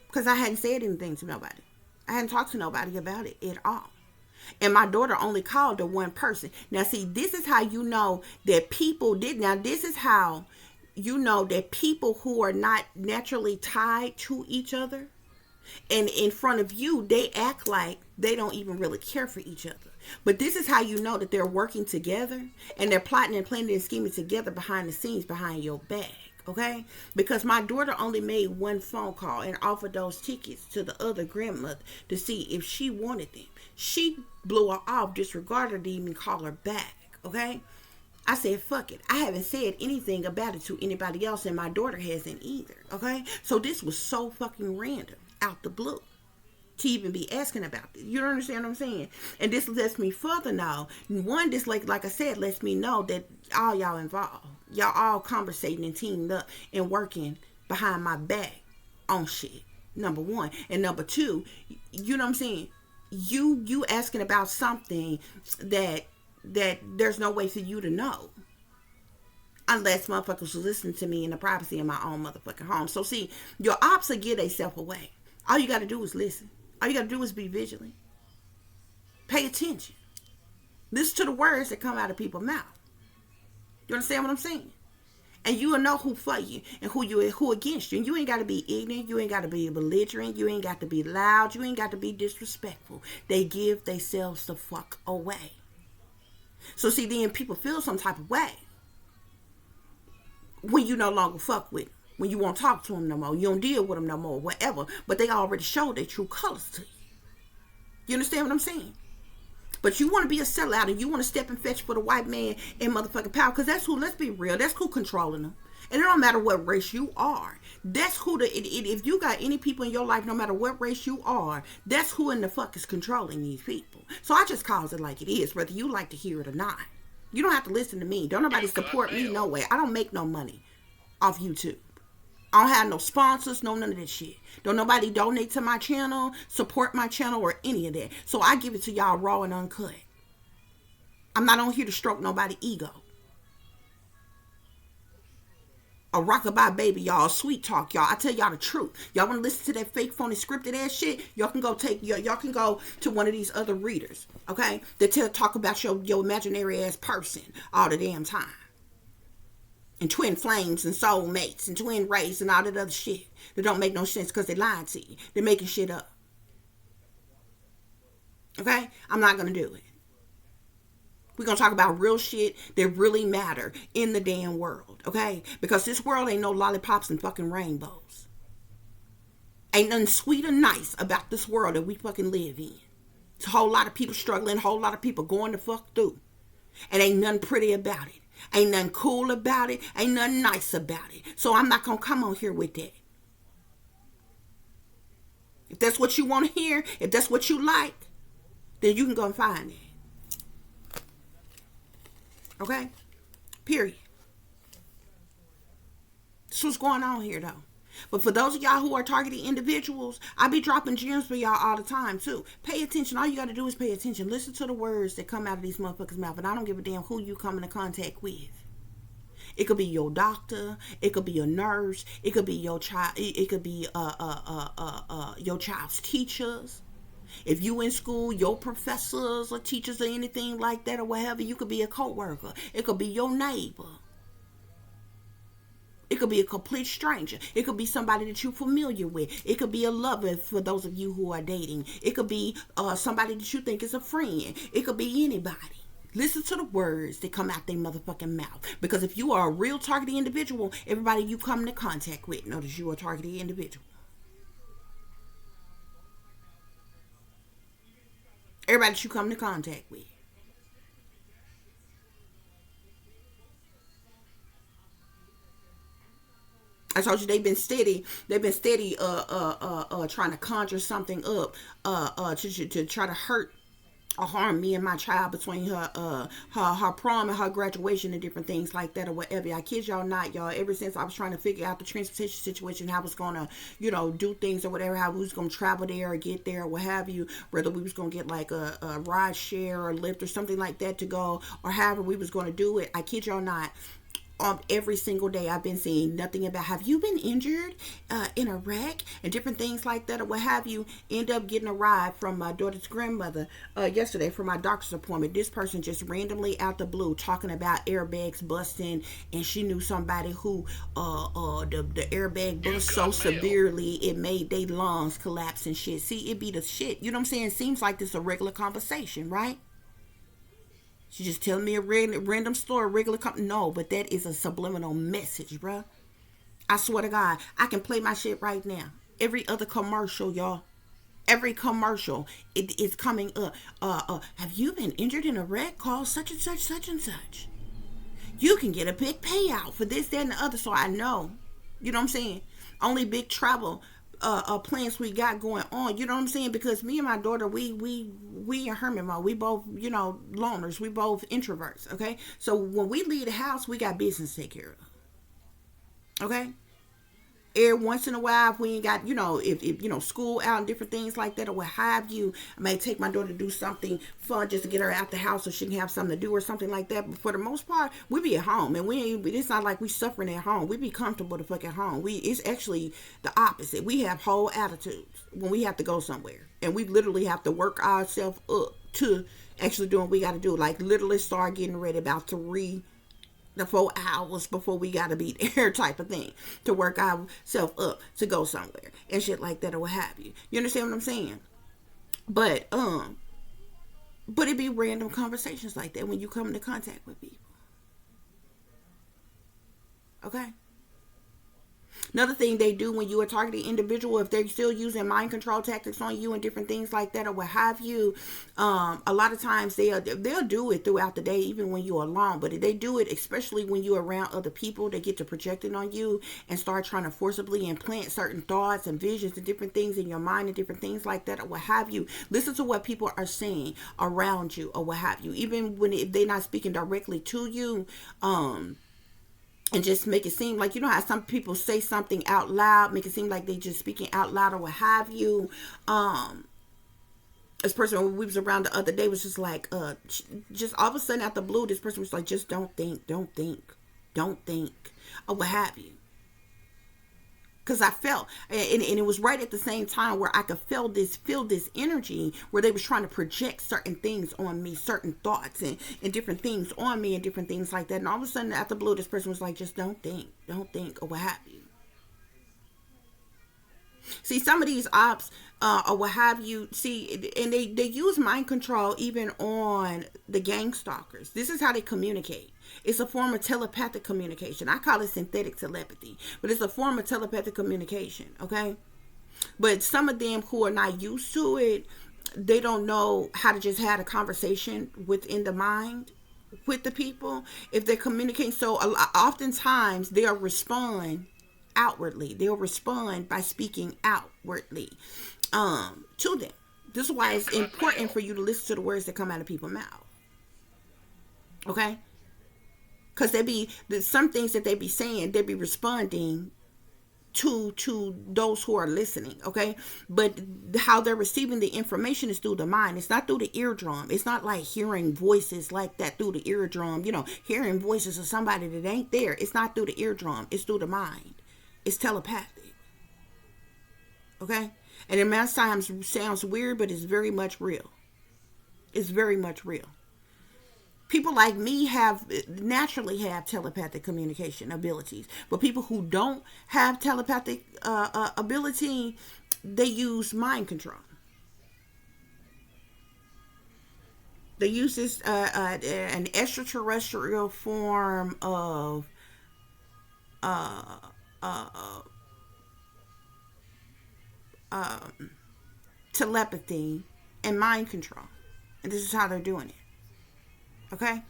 Speaker 1: Because I hadn't said anything to nobody. I hadn't talked to nobody about it at all. And my daughter only called the one person. Now, see, this is how you know that people did. Now, this is how you know that people who are not naturally tied to each other, and in front of you, they act like they don't even really care for each other. But this is how you know that they're working together and they're plotting and planning and scheming together behind the scenes, behind your back. Okay, because my daughter only made one phone call and offered those tickets to the other grandmother to see if she wanted them. She blew her off, disregarded, didn't even call her back. Okay, I said, fuck it. I haven't said anything about it to anybody else, and my daughter hasn't either. Okay, so this was so fucking random, out the blue. to even be asking about this. You don't understand what I'm saying? And this lets me further know. One, this like I said, lets me know that all y'all involved. Y'all all conversating and teamed up and working behind my back on shit. Number one. And number two, you know what I'm saying? You asking about something that there's no way for you to know. Unless motherfuckers was listening to me in the privacy of my own motherfucking home. So see, your ops will get themselves away. All you got to do is listen. All you got to do is be vigilant. Pay attention. Listen to the words that come out of people's mouth. You understand what I'm saying? And you will know who for you and who against you. And you ain't got to be ignorant. You ain't got to be belligerent. You ain't got to be loud. You ain't got to be disrespectful. They give themselves the fuck away. So see, then people feel some type of way when you no longer fuck with them, when you won't talk to them no more, you don't deal with them no more, whatever. But they already showed their true colors to you. You understand what I'm saying? But you want to be a sellout and you want to step and fetch for the white man in motherfucking power, because that's who, let's be real, that's who controlling them. And it don't matter what race you are. That's who if you got any people in your life, no matter what race you are, that's who in the fuck is controlling these people. So I just calls it like it is, whether you like to hear it or not. You don't have to listen to me. Don't nobody support me no way. I don't make no money off YouTube. I don't have no sponsors, none of that shit. Don't nobody donate to my channel, support my channel, or any of that. So I give it to y'all raw and uncut. I'm not on here to stroke nobody's ego. A rockabye baby, y'all. Sweet talk, y'all. I tell y'all the truth. Y'all want to listen to that fake, phony, scripted ass shit? Y'all can go y'all can go to one of these other readers, okay? That talk about your imaginary ass person all the damn time. And twin flames and soulmates and twin race and all that other shit that don't make no sense because they lying to you. They're making shit up. Okay? I'm not going to do it. We're going to talk about real shit that really matter in the damn world. Okay? Because this world ain't no lollipops and fucking rainbows. Ain't nothing sweet or nice about this world that we fucking live in. It's a whole lot of people struggling, a whole lot of people going the fuck through. And ain't nothing pretty about it. Ain't nothing cool about it. Ain't nothing nice about it. So I'm not going to come on here with that. If that's what you want to hear, if that's what you like, then you can go and find it. Okay? Period. That's what's going on here, though. But for those of y'all who are targeted individuals, I be dropping gems for y'all all the time, too. Pay attention. All you got to do is pay attention. Listen to the words that come out of these motherfuckers' mouth. And I don't give a damn who you come into contact with. It could be your doctor. It could be a nurse. It could be your child. It could be your child's teachers. If you in school, your professors or teachers or anything like that or whatever, you could be a co-worker. It could be your neighbor. It could be a complete stranger. It could be somebody that you're familiar with. It could be a lover for those of you who are dating. It could be somebody that you think is a friend. It could be anybody. Listen to the words that come out their motherfucking mouth. Because if you are a real targeted individual, everybody you come into contact with knows you are a targeted individual. Everybody that you come into contact with. I told you they've been steady trying to conjure something up to try to hurt or harm me and my child between her prom and her graduation and different things like that or whatever. I kid y'all not, y'all. Ever since I was trying to figure out the transportation situation, how I was gonna, do things or whatever, how we was gonna travel there or get there or what have you, whether we was gonna get like a ride share or Lyft or something like that to go, or however we was gonna do it. I kid y'all not. Every single day I've been seeing nothing about, have you been injured in a wreck and different things like that or what have you. End up getting a ride from my daughter's grandmother yesterday for my doctor's appointment. This person just randomly out the blue talking about airbags busting, and she knew somebody who the airbag bust so severely it made their lungs collapse and shit. See, it be the shit, you know what I'm saying? Seems like this a regular conversation, right? She just telling me a random story, regular no, but that is a subliminal message, bruh. I swear to God, I can play my shit right now. Every other commercial, y'all. Every commercial, it is coming up. Have you been injured in a wreck? Call such and such, such and such. You can get a big payout for this, that, and the other. So I know, you know what I'm saying? Only big travel plans we got going on. You know what I'm saying? Because me and my daughter, we in hermit mode. We both, loners. We both introverts. Okay, so when we leave the house, we got business to take care of. Okay. Every once in a while, if we ain't got, if school out and different things like that or what have you, I may take my daughter to do something fun just to get her out the house so she can have something to do or something like that. But for the most part, we be at home, and it's not like we suffering at home. We be comfortable to fuck at home. It's actually the opposite. We have whole attitudes when we have to go somewhere, and we literally have to work ourselves up to actually doing what we got to do. Like literally start getting ready about 3 to 4 hours before we gotta be there, type of thing, to work ourselves up to go somewhere and shit like that or what have you. You understand what I'm saying? But it be random conversations like that when you come into contact with people. Okay. Another thing they do when you are targeting individual, if they're still using mind control tactics on you and different things like that or what have you, a lot of times they'll do it throughout the day, even when you're alone. But they do it especially when you're around other people. They get to project it on you and start trying to forcibly implant certain thoughts and visions and different things in your mind and different things like that or what have you. Listen to what people are saying around you or what have you, even if they're not speaking directly to you. And just make it seem like, how some people say something out loud, make it seem like they just speaking out loud or what have you. This person, when we was around the other day, was just like, just all of a sudden out the blue, this person was like, just don't think, or what have you. Because I felt, and it was right at the same time where I could feel this energy where they was trying to project certain things on me, certain thoughts and different things on me and different things like that. And all of a sudden, out the blue, this person was like, just don't think, or what have you. See, some of these ops, or what have you, and they use mind control even on the gang stalkers. This is how they communicate. It's a form of telepathic communication. I call it synthetic telepathy, but it's a form of telepathic communication, okay? But some of them who are not used to it, they don't know how to just have a conversation within the mind with the people. If they're communicating, so oftentimes they'll respond outwardly. They'll respond by speaking outwardly to them. This is why it's important for you to listen to the words that come out of people's mouth. Okay? Because some things that they be saying, they be responding to those who are listening, okay? But how they're receiving the information is through the mind. It's not through the eardrum. It's not like hearing voices like that through the eardrum, hearing voices of somebody that ain't there. It's not through the eardrum. It's through the mind. It's telepathic, okay? And it many times sounds weird, but it's very much real. It's very much real. People like me naturally have telepathic communication abilities. But people who don't have telepathic ability, they use mind control. They use this an extraterrestrial form of telepathy and mind control. And this is how they're doing it. Okay?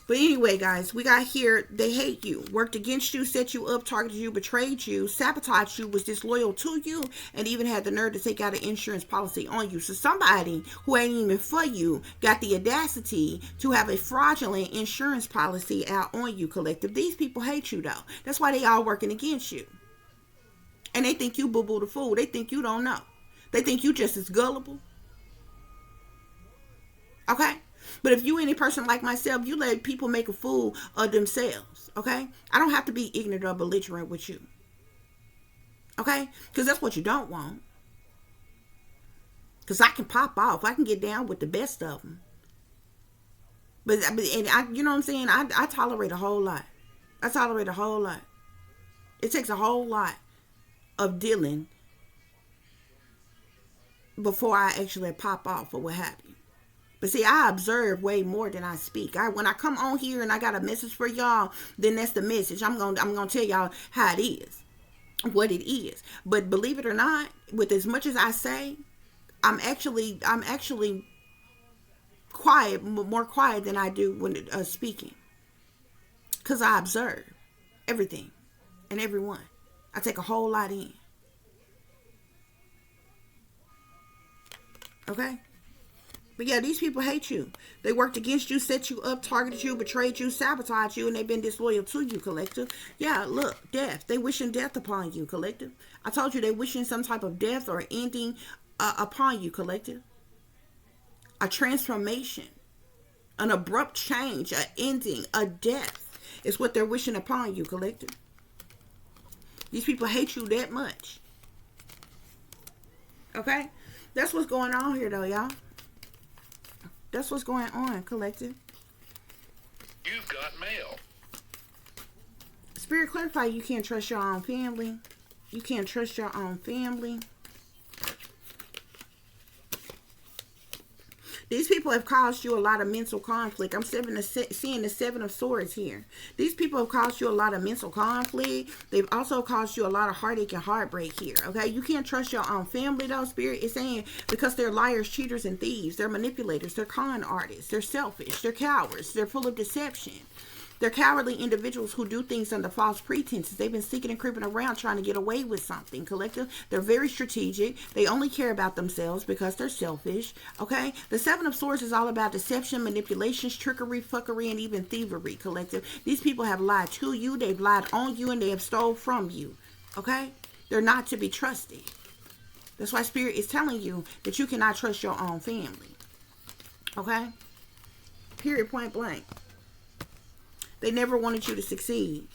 Speaker 1: But anyway, guys, we got here, they hate you, worked against you, set you up, targeted you, betrayed you, sabotaged you, was disloyal to you, and even had the nerve to take out an insurance policy on you. So somebody who ain't even for you got the audacity to have a fraudulent insurance policy out on you, collective. These people hate you, though. That's why they all working against you. And they think you boo-boo the fool. They think you don't know. They think you just as gullible. Okay? But if you any person like myself, you let people make a fool of themselves, okay? I don't have to be ignorant or belligerent with you, okay? Because that's what you don't want. Because I can pop off. I can get down with the best of them. But you know what I'm saying? I tolerate a whole lot. I tolerate a whole lot. It takes a whole lot of dealing before I actually pop off or what have you. But see, I observe way more than I speak. When I come on here and I got a message for y'all, then that's the message. I'm gonna tell y'all how it is, what it is. But believe it or not, with as much as I say, I'm actually quiet, more quiet than I do when speaking, because I observe everything and everyone. I take a whole lot in. Okay? But yeah, these people hate you. They worked against you, set you up, targeted you, betrayed you, sabotaged you, and they've been disloyal to you, collective. Yeah, look, death. They wishing death upon you, collective. I told you they wishing some type of death or ending upon you, collective. A transformation, an abrupt change, an ending, a death is what they're wishing upon you, collective. These people hate you that much. Okay? That's what's going on here, though, y'all. That's what's going on, collective.
Speaker 2: You've got mail.
Speaker 1: Spirit clarify, you can't trust your own family. You can't trust your own family. These people have caused you a lot of mental conflict. I'm seeing the Seven of Swords here. These people have caused you a lot of mental conflict. They've also caused you a lot of heartache and heartbreak here. Okay, you can't trust your own family, though. Spirit is saying because they're liars, cheaters, and thieves. They're manipulators. They're con artists. They're selfish. They're cowards. They're full of deception. They're cowardly individuals who do things under false pretenses. They've been seeking and creeping around trying to get away with something, collective. They're very strategic. They only care about themselves because they're selfish, okay? The Seven of Swords is all about deception, manipulations, trickery, fuckery, and even thievery, collective. These people have lied to you, they've lied on you, and they have stole from you, okay? They're not to be trusted. That's why Spirit is telling you that you cannot trust your own family, okay? Period, point blank. They never wanted you to succeed.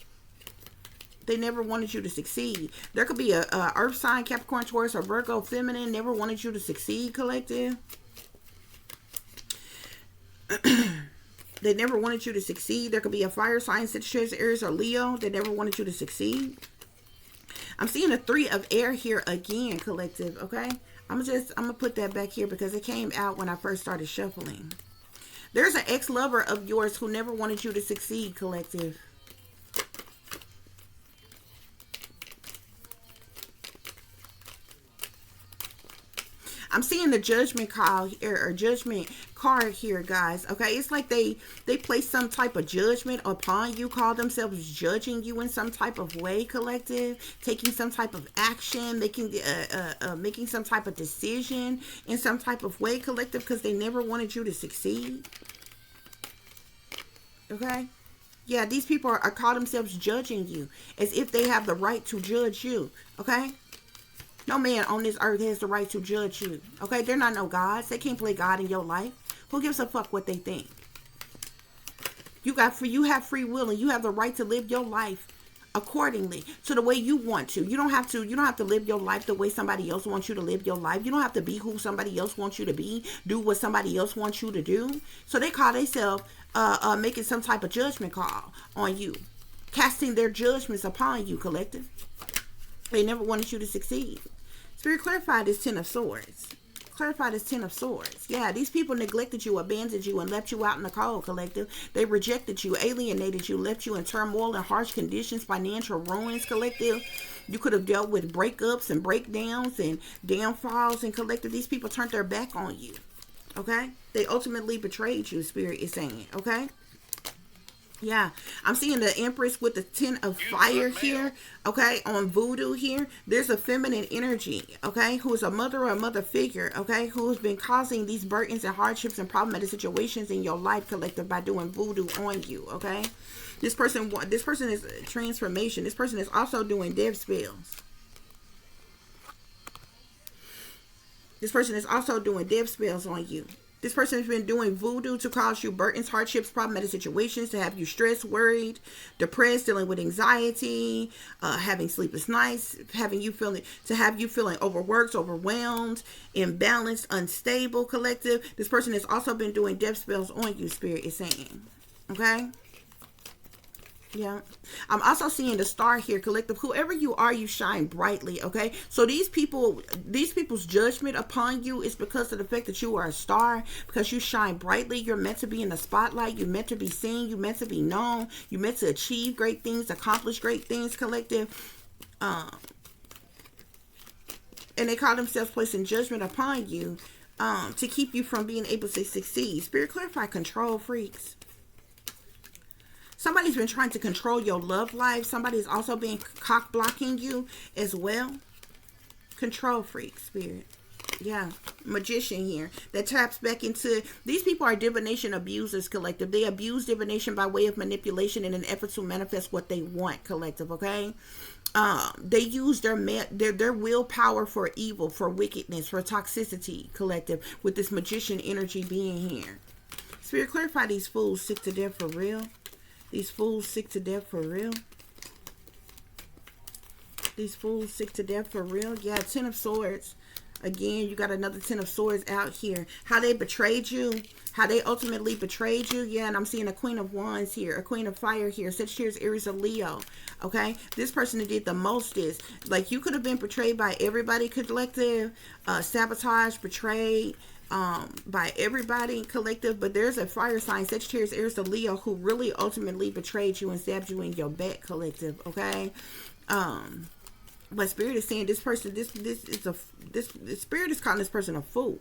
Speaker 1: They never wanted you to succeed. There could be a earth sign, Capricorn, Taurus, or Virgo, feminine, never wanted you to succeed, collective. They never wanted you to succeed. There could be a fire sign, Sagittarius, Aries, or Leo. They never wanted you to succeed. I'm seeing a 3 of air here again, collective, okay? I'm gonna put that back here because it came out when I first started shuffling. There's an ex-lover of yours who never wanted you to succeed, collective. I'm seeing the judgment call here, or judgment card here, guys. Okay, it's like they place some type of judgment upon you, call themselves judging you in some type of way, collective, taking some type of action, making some type of decision in some type of way, collective, because they never wanted you to succeed. Okay, yeah, these people are call themselves judging you as if they have the right to judge you. Okay. No man on this earth has the right to judge you. Okay? They're not no gods. They can't play God in your life. Who gives a fuck what they think? You have free will, and you have the right to live your life accordingly to the way you want to. You don't have to live your life the way somebody else wants you to live your life. You don't have to be who somebody else wants you to be, do what somebody else wants you to do. So they call themselves making some type of judgment call on you, casting their judgments upon you, collective. They never wanted you to succeed. Spirit clarified this 10 of Swords. Clarified this 10 of Swords. Yeah, these people neglected you, abandoned you, and left you out in the cold, collective. They rejected you, alienated you, left you in turmoil and harsh conditions, financial ruins, collective. You could have dealt with breakups and breakdowns and downfalls, and collective. These people turned their back on you. Okay? They ultimately betrayed you, Spirit is saying. Okay? Yeah, I'm seeing the Empress with the 10 of fire here, okay, on voodoo here. There's a feminine energy, okay, who is a mother or a mother figure, okay, who's been causing these burdens and hardships and problematic situations in your life, collective, by doing voodoo on you, okay. This person is transformation. This person is also doing death spells. This person is also doing death spells on you. This person has been doing voodoo to cause you burdens, hardships, problematic situations, to have you stressed, worried, depressed, dealing with anxiety, having sleepless nights, to have you feeling overworked, overwhelmed, imbalanced, unstable, collective. This person has also been doing death spells on you, Spirit is saying. Okay? Yeah, I'm also seeing the star here, collective. Whoever you are, you shine brightly. Okay, so these people's judgment upon you is because of the fact that you are a star, because you shine brightly. You're meant to be in the spotlight. You're meant to be seen. You're meant to be known. You're meant to achieve great things, accomplish great things, collective. And they call themselves placing judgment upon you to keep you from being able to succeed. Spirit clarify control freaks. Somebody's been trying to control your love life. Somebody's also been cock blocking you as well. Control freak, Spirit. Yeah, magician here that taps back into, these people are divination abusers, collective. They abuse divination by way of manipulation in an effort to manifest what they want, collective. Okay, they use their willpower for evil, for wickedness, for toxicity, collective, with this magician energy being here. Spirit, clarify these fools sick to death for real. These fools sick to death for real. These fools sick to death for real. Yeah, 10 of Swords. Again, you got another 10 of Swords out here. How they betrayed you. How they ultimately betrayed you. Yeah, and I'm seeing a Queen of Wands here. A Queen of Fire here. Sagittarius, Aries, or Leo. Okay? This person that did the most is, like, you could have been betrayed by everybody, collective. Sabotage, betrayed by everybody, collective. But there's a fire sign, Sagittarius, Aries, or Leo, who really ultimately betrayed you and stabbed you in your back, collective. Okay? But Spirit is saying this person, this Spirit is calling this person a fool.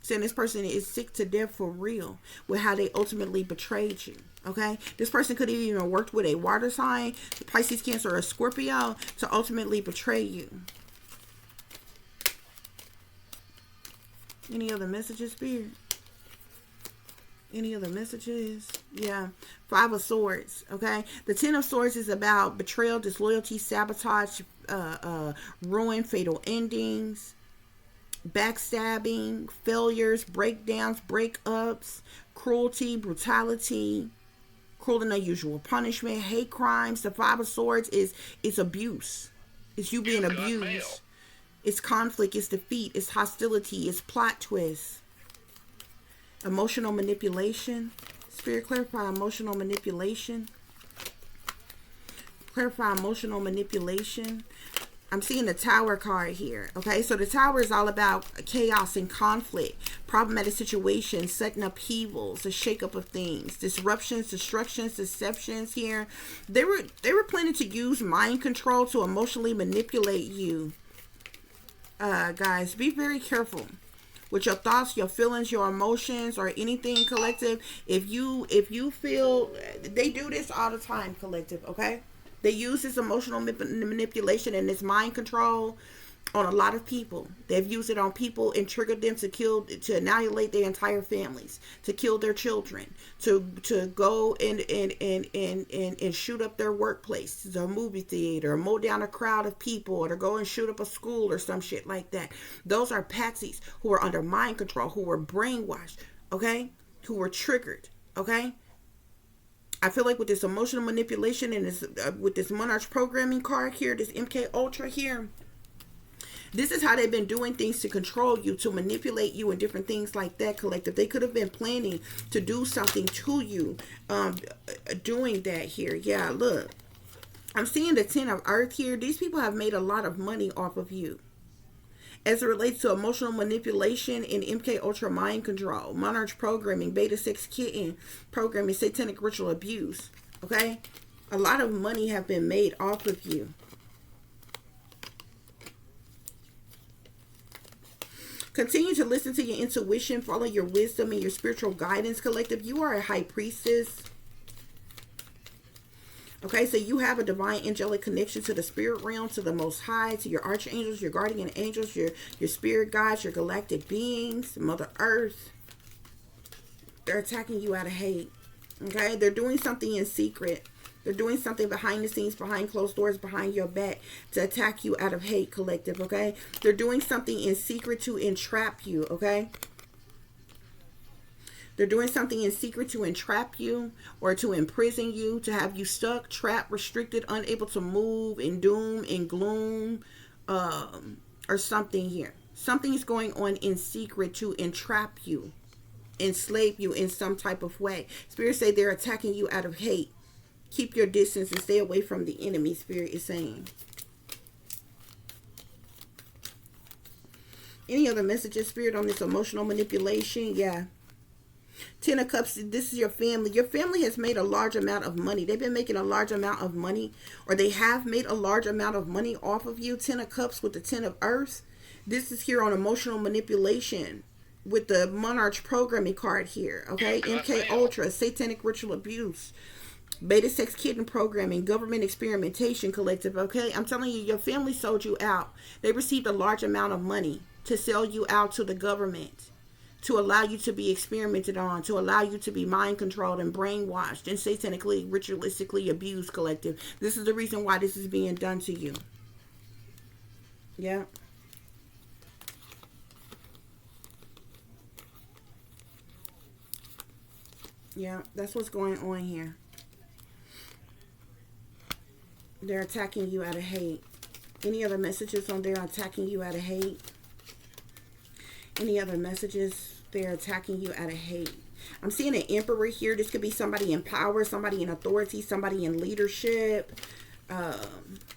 Speaker 1: Saying this person is sick to death for real with how they ultimately betrayed you. Okay? This person could have even worked with a water sign, Pisces, Cancer, or Scorpio, to ultimately betray you. Any other messages, Spirit? Any other messages? Yeah. 5 of Swords. Okay. The 10 of Swords is about betrayal, disloyalty, sabotage, ruin, fatal endings, backstabbing, failures, breakdowns, breakups, cruelty, brutality, cruel and unusual punishment, hate crimes. The 5 of Swords is abuse. It's you being abused. It's conflict. It's defeat. It's hostility. It's plot twist. Emotional manipulation. Spirit, clarify emotional manipulation. Clarify emotional manipulation. I'm seeing the Tower card here. Okay, so the Tower is all about chaos and conflict, problematic situations, sudden upheavals, the shakeup of things, disruptions, destructions, deceptions here. They were planning to use mind control to emotionally manipulate you. Guys, be very careful with your thoughts, your feelings, your emotions, or anything, collective. If you feel, they do this all the time, collective. Okay, they use this emotional manipulation and this mind control on a lot of people. They've used it on people and triggered them to annihilate their entire families, to kill their children, to go and shoot up their workplace, a movie theater, mow down a crowd of people, or to go and shoot up a school or some shit like that. Those are patsies who are under mind control, who were brainwashed, okay, who were triggered, okay. I feel like with this emotional manipulation and this with this Monarch programming card here, this MK Ultra here, this is how they've been doing things to control you, to manipulate you and different things like that, collective. They could have been planning to do something to you, doing that here. Yeah, look. I'm seeing the 10 of Earth here. These people have made a lot of money off of you. As it relates to emotional manipulation and MK Ultra mind control, Monarch programming, Beta 6 kitten programming, satanic ritual abuse. Okay? A lot of money have been made off of you. Continue to listen to your intuition, follow your wisdom and your spiritual guidance, collective. You are a high priestess. Okay, so you have a divine angelic connection to the spirit realm, to the Most High, to your archangels, your guardian angels, your spirit guides, your galactic beings, Mother Earth. They're attacking you out of hate. Okay, they're doing something in secret. They're doing something behind the scenes, behind closed doors, behind your back to attack you out of hate, collective, okay? They're doing something in secret to entrap you, okay? They're doing something in secret to entrap you or to imprison you, to have you stuck, trapped, restricted, unable to move, in doom, in gloom, or something here. Something is going on in secret to entrap you, enslave you in some type of way. Spirits say they're attacking you out of hate. Keep your distance and stay away from the enemy, Spirit is saying. Any other messages, Spirit, on this emotional manipulation? Yeah. 10 of Cups, this is your family. Your family has made a large amount of money. They've been making a large amount of money, or they have made a large amount of money off of you. 10 of Cups with the 10 of Earth. This is here on emotional manipulation with the Monarch programming card here. Okay. MK Ultra, satanic ritual abuse. Beta sex kitten programming, government experimentation, collective. Okay, I'm telling you, your family sold you out. They received a large amount of money to sell you out to the government, to allow you to be experimented on, to allow you to be mind controlled and brainwashed and satanically, ritualistically abused, collective. This is the reason why this is being done to you. Yeah. Yeah, that's what's going on here. They're attacking you out of hate. Any other messages on there attacking you out of hate? Any other messages? They're attacking you out of hate. I'm seeing an emperor here. This could be somebody in power, somebody in authority, somebody in leadership,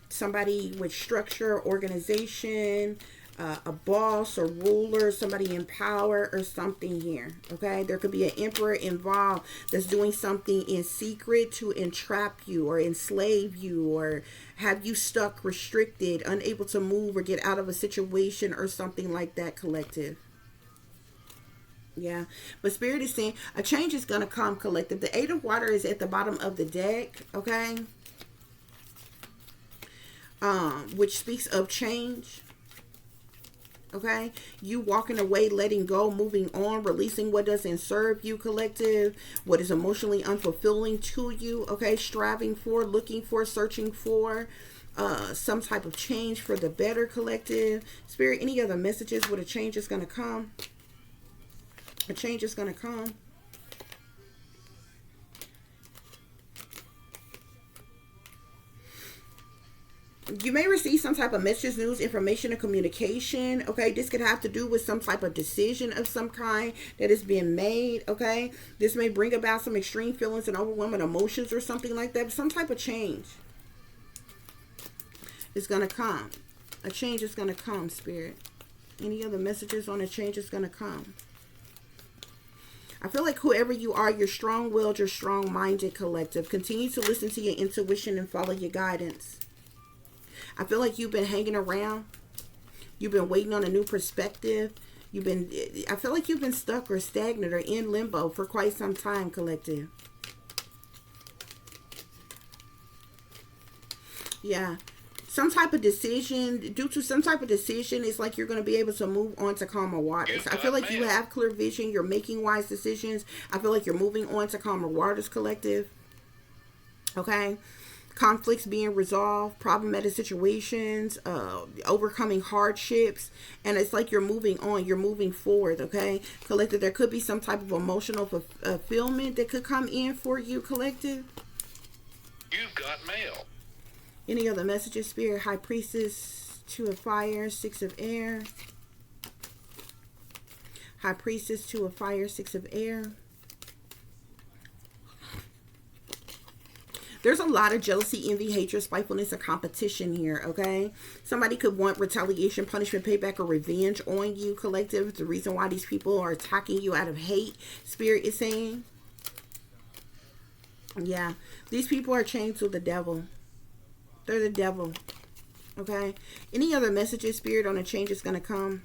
Speaker 1: somebody with structure, organization, a boss or ruler, somebody in power or something here. Okay, there could be an emperor involved that's doing something in secret to entrap you or enslave you or have you stuck, restricted, unable to move or get out of a situation or something like that, collective. Yeah, but Spirit is saying a change is going to come, collective. The Eight of Water is at the bottom of the deck. Okay, which speaks of change. Okay, you walking away, letting go, moving on, releasing what doesn't serve you, collective, what is emotionally unfulfilling to you. Okay, striving for, looking for, searching for some type of change for the better, collective. Spirit, any other messages where a change is going to come? A change is going to come. You may receive some type of message, news, information, or communication. Okay, this could have to do with some type of decision of some kind that is being made. Okay, this may bring about some extreme feelings and overwhelming emotions or something like that. But some type of change is going to come. A change is going to come, Spirit. Any other messages on a change is going to come? I feel like whoever you are, you're strong-willed, you're strong-minded, collective. Continue to listen to your intuition and follow your guidance. I feel like you've been hanging around. You've been waiting on a new perspective. I feel like you've been stuck or stagnant or in limbo for quite some time, collective. Yeah. Some type of decision, due to some type of decision, it's like you're going to be able to move on to calmer waters. I feel like you have clear vision. You're making wise decisions. I feel like you're moving on to calmer waters, collective. Okay. Conflicts being resolved, problematic situations, overcoming hardships, and it's like you're moving on, you're moving forward. Okay, collective, there could be some type of emotional fulfillment that could come in for you, collective.
Speaker 2: You've got mail.
Speaker 1: Any other messages, Spirit? High Priestess, Two of Fire, Six of Air. High Priestess, Two of Fire, Six of Air. There's a lot of jealousy, envy, hatred, spitefulness, and competition here, okay? Somebody could want retaliation, punishment, payback, or revenge on you, collective. It's the reason why these people are attacking you out of hate, Spirit is saying. Yeah, these people are chained to the devil. They're the devil, okay? Any other messages, Spirit, on a change is going to come?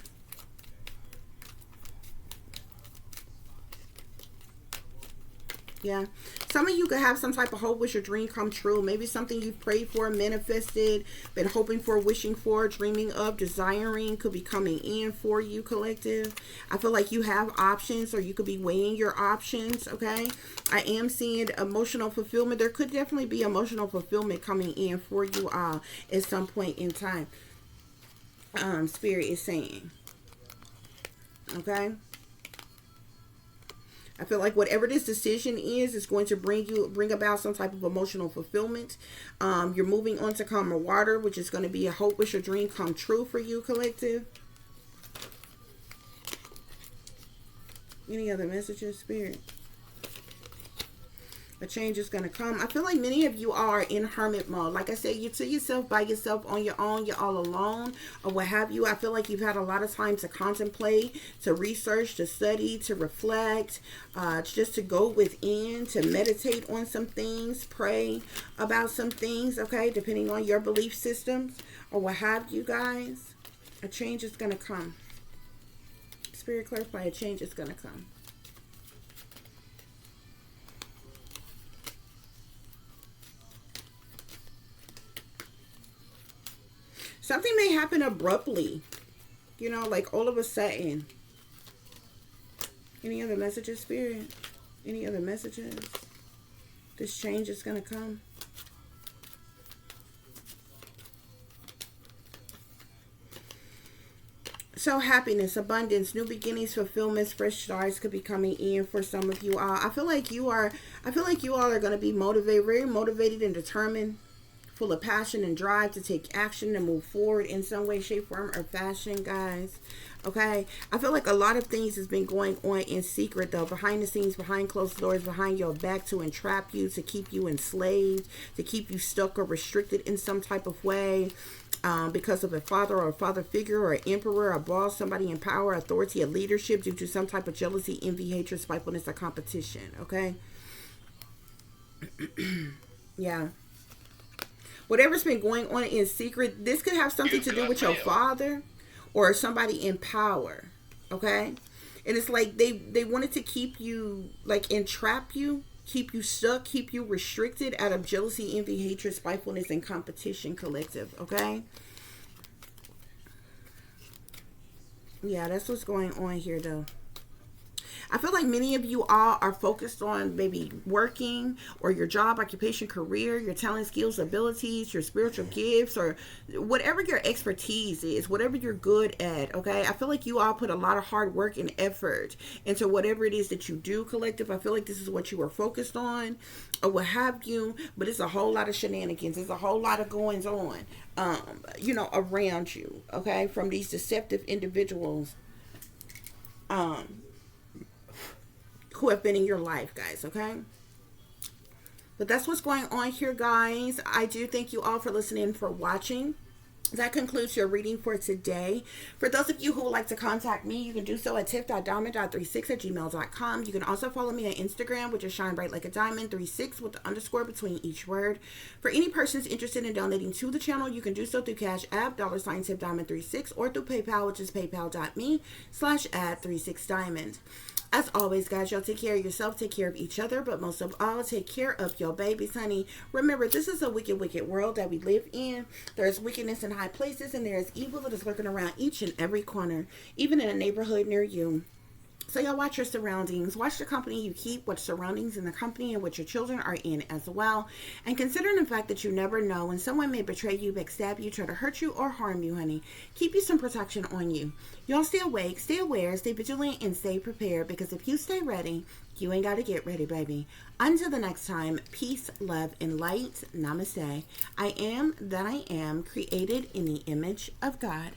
Speaker 1: Yeah. Some of you could have some type of hope, wish, or dream come true. Maybe something you've prayed for, manifested, been hoping for, wishing for, dreaming of, desiring could be coming in for you, collective. I feel like you have options, or you could be weighing your options, okay? I am seeing emotional fulfillment. There could definitely be emotional fulfillment coming in for you all at some point in time. Spirit is saying. Okay? I feel like whatever this decision is going to bring about some type of emotional fulfillment. You're moving on to calmer water, which is going to be a hope, wish, or dream come true for you, collective. Any other messages, Spirit? A change is going to come. I feel like many of you are in hermit mode. Like I said, you're to yourself, by yourself, on your own. You're all alone or what have you. I feel like you've had a lot of time to contemplate, to research, to study, to reflect, just to go within, to meditate on some things, pray about some things, okay, depending on your belief systems or what have you, guys. A change is going to come. Spirit, clarify, a change is going to come. Something may happen abruptly, you know, like all of a sudden. Any other messages, Spirit? Any other messages? This change is going to come. So happiness, abundance, new beginnings, fulfillments, fresh starts could be coming in for some of you all. I feel like you all are going to be motivated, very motivated and determined, full of passion and drive to take action and move forward in some way, shape, form, or fashion, guys. Okay, I feel like a lot of things has been going on in secret, though, behind the scenes, behind closed doors, behind your back, to entrap you, to keep you enslaved, to keep you stuck or restricted in some type of way, because of a father or a father figure or an emperor, a boss, somebody in power, authority, or leadership, due to some type of jealousy, envy, hatred, spitefulness, or competition. Okay. Yeah. Whatever's been going on in secret, this could have something to do with your father or somebody in power. Okay. And it's like they wanted to keep you, like, entrap you, keep you stuck, keep you restricted out of jealousy, envy, hatred, spitefulness, and competition, collective. Okay. Yeah, that's what's going on here, though. I feel like many of you all are focused on maybe working or your job, occupation, career, your talent, skills, abilities, your spiritual gifts, or whatever your expertise is, whatever you're good at. Okay. I feel like you all put a lot of hard work and effort into whatever it is that you do, collective. I feel like this is what you are focused on or what have you, but it's a whole lot of shenanigans. There's a whole lot of goings on, you know, around you. Okay. From these deceptive individuals, who have been in your life, guys. Okay. But that's what's going on here, guys. I do thank you all for listening, for watching. That concludes your reading for today. For those of you who would like to contact me, you can do so at tiff.diamond.36@gmail.com. You can also follow me on Instagram, which is shine bright like a diamond 36 with the underscore between each word. For any persons interested in donating to the channel, you can do so through Cash App, $tiffdiamond36, or through PayPal, which is paypal.me/@36diamond. As always, guys, y'all take care of yourself, take care of each other, but most of all, take care of your babies, honey. Remember, this is a wicked, wicked world that we live in. There's wickedness in high places, and there is evil that is lurking around each and every corner, even in a neighborhood near you. So y'all watch your surroundings, watch the company you keep, watch surroundings in the company in which your children are in as well. And considering the fact that you never know when someone may betray you, backstab you, try to hurt you, or harm you, honey, keep you some protection on you. Y'all stay awake, stay aware, stay vigilant, and stay prepared, because if you stay ready, you ain't got to get ready, baby. Until the next time, peace, love, and light. Namaste. I am that I am, created in the image of God.